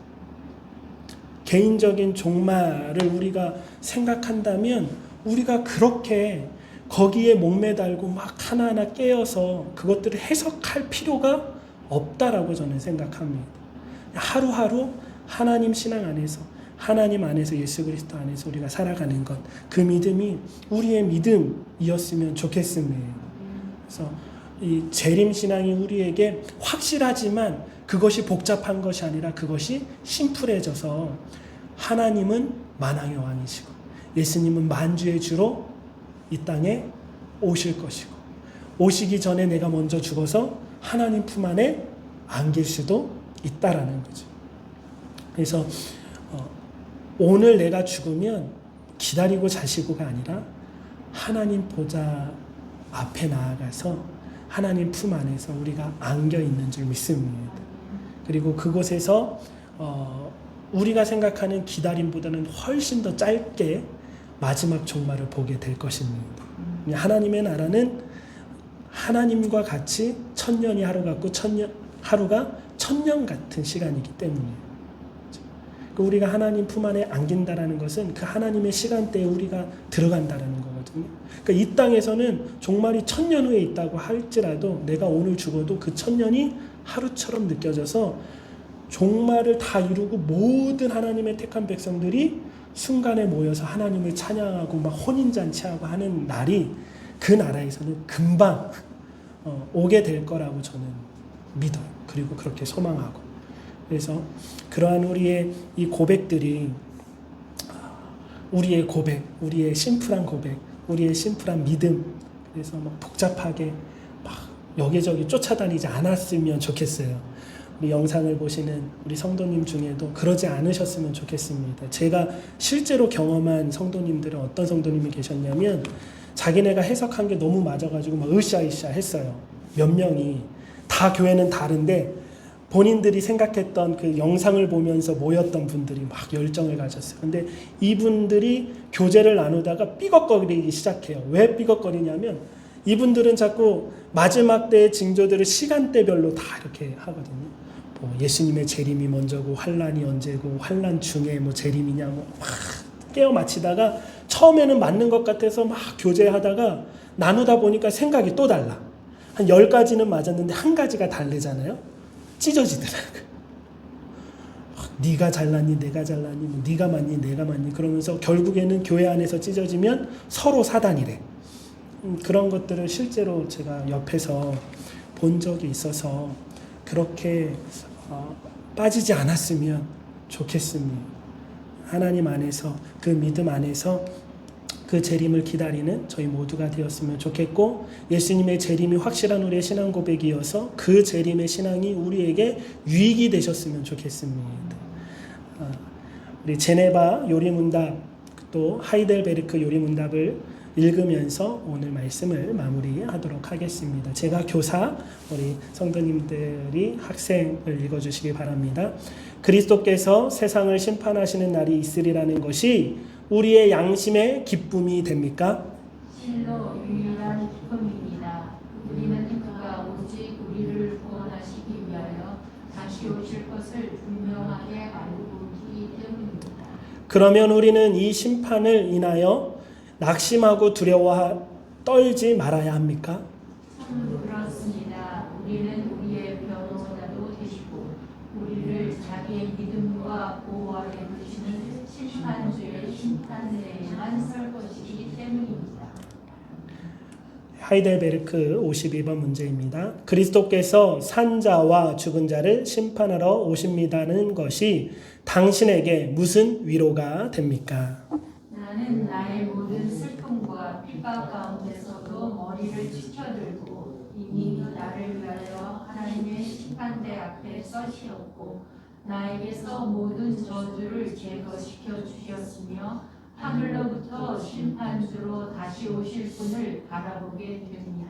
개인적인 종말을 우리가 생각한다면 우리가 그렇게 거기에 목매달고 막 하나하나 깨어서 그것들을 해석할 필요가 없다라고 저는 생각합니다. 하루하루 하나님 신앙 안에서, 하나님 안에서, 예수 그리스도 안에서 우리가 살아가는 것, 그 믿음이 우리의 믿음이었으면 좋겠습니다. 그래서 이 재림 신앙이 우리에게 확실하지만 그것이 복잡한 것이 아니라 그것이 심플해져서, 하나님은 만왕의 왕이시고 예수님은 만주의 주로 이 땅에 오실 것이고, 오시기 전에 내가 먼저 죽어서 하나님 품 안에 안길 수도 있다라는 거죠. 그래서 오늘 내가 죽으면 기다리고 자시고가 아니라 하나님 보좌 앞에 나아가서 하나님 품 안에서 우리가 안겨 있는 줄 믿습니다. 그리고 그곳에서 우리가 생각하는 기다림보다는 훨씬 더 짧게 마지막 종말을 보게 될 것입니다. 하나님의 나라는 하나님과 같이 천년이 하루 같고 하루가 천년 같은 시간이기 때문이에요. 우리가 하나님 품 안에 안긴다라는 것은 그 하나님의 시간대에 우리가 들어간다라는 거거든요. 그러니까 이 땅에서는 종말이 천년 후에 있다고 할지라도 내가 오늘 죽어도 그 천년이 하루처럼 느껴져서 종말을 다 이루고 모든 하나님의 택한 백성들이 순간에 모여서 하나님을 찬양하고 막 혼인잔치하고 하는 날이 그 나라에서는 금방 오게 될 거라고 저는 믿어요. 그리고 그렇게 소망하고. 그래서 그러한 우리의 이 고백들이, 우리의 고백, 우리의 심플한 고백, 우리의 심플한 믿음, 그래서 막 복잡하게 막 여기저기 쫓아다니지 않았으면 좋겠어요. 우리 영상을 보시는 우리 성도님 중에도 그러지 않으셨으면 좋겠습니다. 제가 실제로 경험한 성도님들은 어떤 성도님이 계셨냐면, 자기네가 해석한 게 너무 맞아가지고 막 으쌰으쌰 했어요. 몇 명이. 다 교회는 다른데 본인들이 생각했던 그 영상을 보면서 모였던 분들이 막 열정을 가졌어요. 근데 이분들이 교제를 나누다가 삐걱거리기 시작해요. 왜 삐걱거리냐면 이분들은 자꾸 마지막 때의 징조들을 시간대별로 다 이렇게 하거든요. 뭐 예수님의 재림이 먼저고, 환란이 언제고, 환란 중에 뭐 재림이냐, 뭐 막 깨어 맞히다가 처음에는 맞는 것 같아서 막 교제하다가 나누다 보니까 생각이 또 달라. 한 10가지는 맞았는데 한 가지가 다르잖아요. 찢어지더라고요. 네가 잘났니, 내가 잘났니, 뭐 네가 맞니, 내가 맞니, 그러면서 결국에는 교회 안에서 찢어지면 서로 사단이래. 그런 것들을 실제로 제가 옆에서 본 적이 있어서 그렇게 빠지지 않았으면 좋겠습니다. 하나님 안에서, 그 믿음 안에서 그 재림을 기다리는 저희 모두가 되었으면 좋겠고, 예수님의 재림이 확실한 우리의 신앙 고백이어서 그 재림의 신앙이 우리에게 유익이 되셨으면 좋겠습니다. 우리 제네바 요리문답, 또 하이델베르크 요리문답을 읽으면서 오늘 말씀을 마무리하도록 하겠습니다. 제가 교사, 우리 성도님들이 학생을 읽어주시기 바랍니다. 그리스도께서 세상을 심판하시는 날이 있으리라는 것이 우리의 양심의 기쁨이 됩니까? 실로 유일한 기쁨입니다. 우리는 그가 오직 우리를 구원하시기 위하여 다시 오실 것을 분명하게 알고 있기 때문입니다. 그러면 우리는 이 심판을 인하여 낙심하고 두려워 떨지 말아야 합니까? 그렇습니다. 우리는 우리의 변호사도 되시고 우리를 자기의 믿음과 보호 아래 두시는 심판주의 심판대에만 설 것이기 때문입니다. 하이델베르크 52번 문제입니다. 그리스도께서 산 자와 죽은 자를 심판하러 오십니다는 것이 당신에게 무슨 위로가 됩니까? 나는 나의 모든 슬픔과 핍박 가운데서도 머리를 치켜들고 이미 나를 위하여 하나님의 심판대 앞에 서시었고 나에게서 모든 저주를 제거시키셨습니다. 지켜주셨으며 하늘로부터 심판주로 다시 오실 분을 바라보게 됩니다.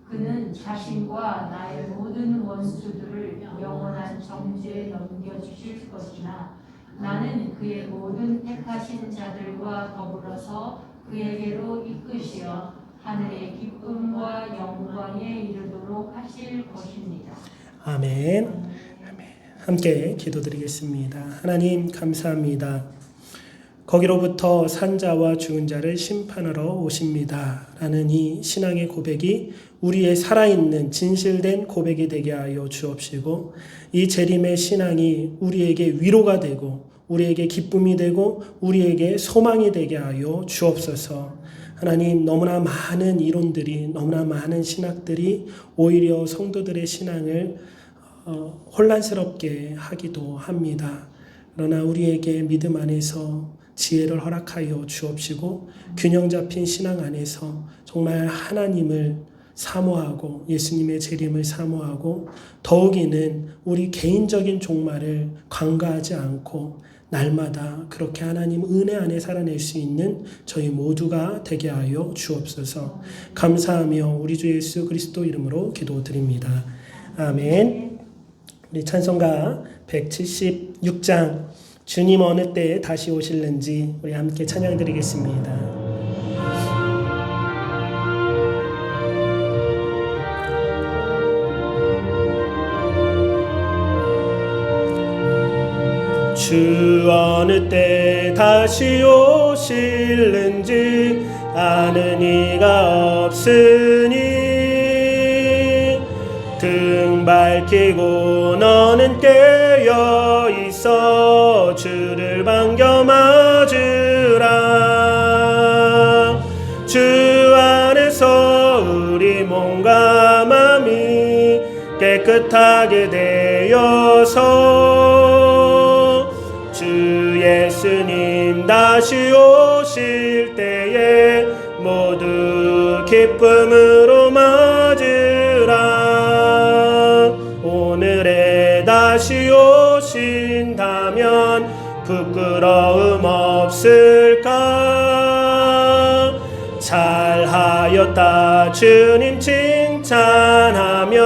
그는 자신과 나의 모든 원수들을 영원한 정죄에 넘겨주실 것이나 나는 그의 모든 택하신 자들과 더불어서 그에게로 이끄시어 하늘의 기쁨과 영광에 이르도록 하실 것입니다. 아멘. 함께 기도드리겠습니다. 하나님 감사합니다. 거기로부터 산자와 죽은 자를 심판하러 오십니다. 라는 이 신앙의 고백이 우리의 살아있는 진실된 고백이 되게 하여 주옵시고 이 재림의 신앙이 우리에게 위로가 되고 우리에게 기쁨이 되고 우리에게 소망이 되게 하여 주옵소서. 하나님 너무나 많은 이론들이 너무나 많은 신학들이 오히려 성도들의 신앙을 혼란스럽게 하기도 합니다. 그러나 우리에게 믿음 안에서 지혜를 허락하여 주옵시고 균형 잡힌 신앙 안에서 정말 하나님을 사모하고 예수님의 재림을 사모하고 더욱이는 우리 개인적인 종말을 관가하지 않고 날마다 그렇게 하나님 은혜 안에 살아낼 수 있는 저희 모두가 되게 하여 주옵소서. 감사하며 우리 주 예수 그리스도 이름으로 기도드립니다. 아멘. 우리 찬송가 176장 주님 어느 때에 다시 오실는지 우리 함께 찬양드리겠습니다. 주 어느 때 다시 오실는지 아는 이가 없으니 등 밝히고 너는 깨어 있어 주를 반겨 맞으라. 주 안에서 우리 몸과 마음이 깨끗하게 되어서 주 예수님 다시 오실 때에 모두 기쁨으로 맞으라. 오늘에 다시 오신다면 부끄러움 없을까? 잘하였다 주님 칭찬하며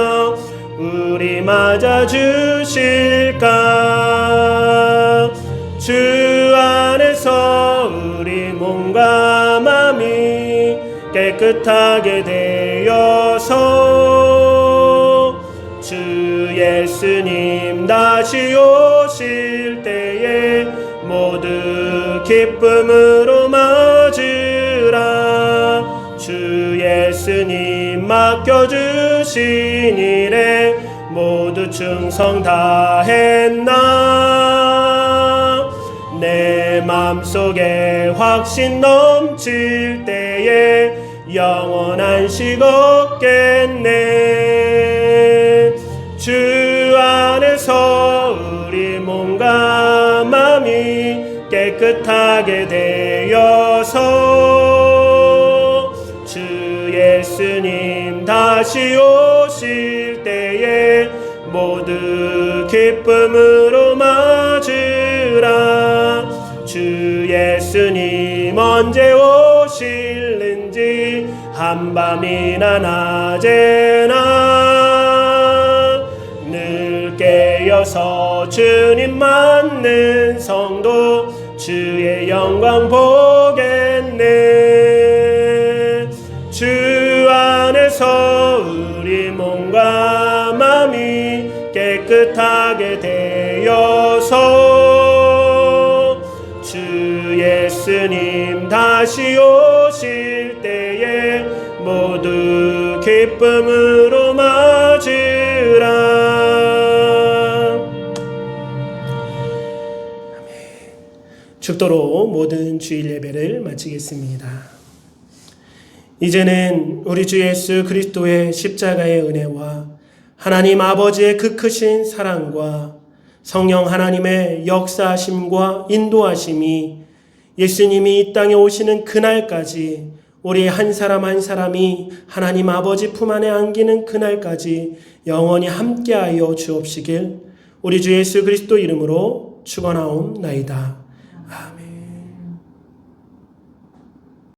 우리 맞아주실까? 주 안에서 우리 몸과 마음이 깨끗하게 되어서 주 예수님 다시 오실 때에 모두 기쁨으로 맞으라. 주 예수님 맡겨주신 일에 모두 충성 다했나? 내 맘속에 확신 넘칠 때에 영원한 식 없겠네. 주 안에서 우리 몸과 마음이 깨끗하게 되어서 주 예수님 다시 오실 때에 모두 기쁨으로 맞으라. 주 예수님 언제 오실는지 한밤이나 낮에나 늘 깨어서 주님 맞는 성도 주의 영광 보겠네. 주 안에서 우리 몸과 마음이 깨끗하게 되어서 주 예수님 다시 오실 때에 모두 기쁨으로 맞으라. 축도로 모든 주일 예배를 마치겠습니다. 이제는 우리 주 예수 그리스도의 십자가의 은혜와 하나님 아버지의 그 크신 사랑과 성령 하나님의 역사하심과 인도하심이 예수님이 이 땅에 오시는 그날까지 우리 한 사람 한 사람이 하나님 아버지 품 안에 안기는 그날까지 영원히 함께하여 주옵시길 우리 주 예수 그리스도 이름으로 축원하옵나이다.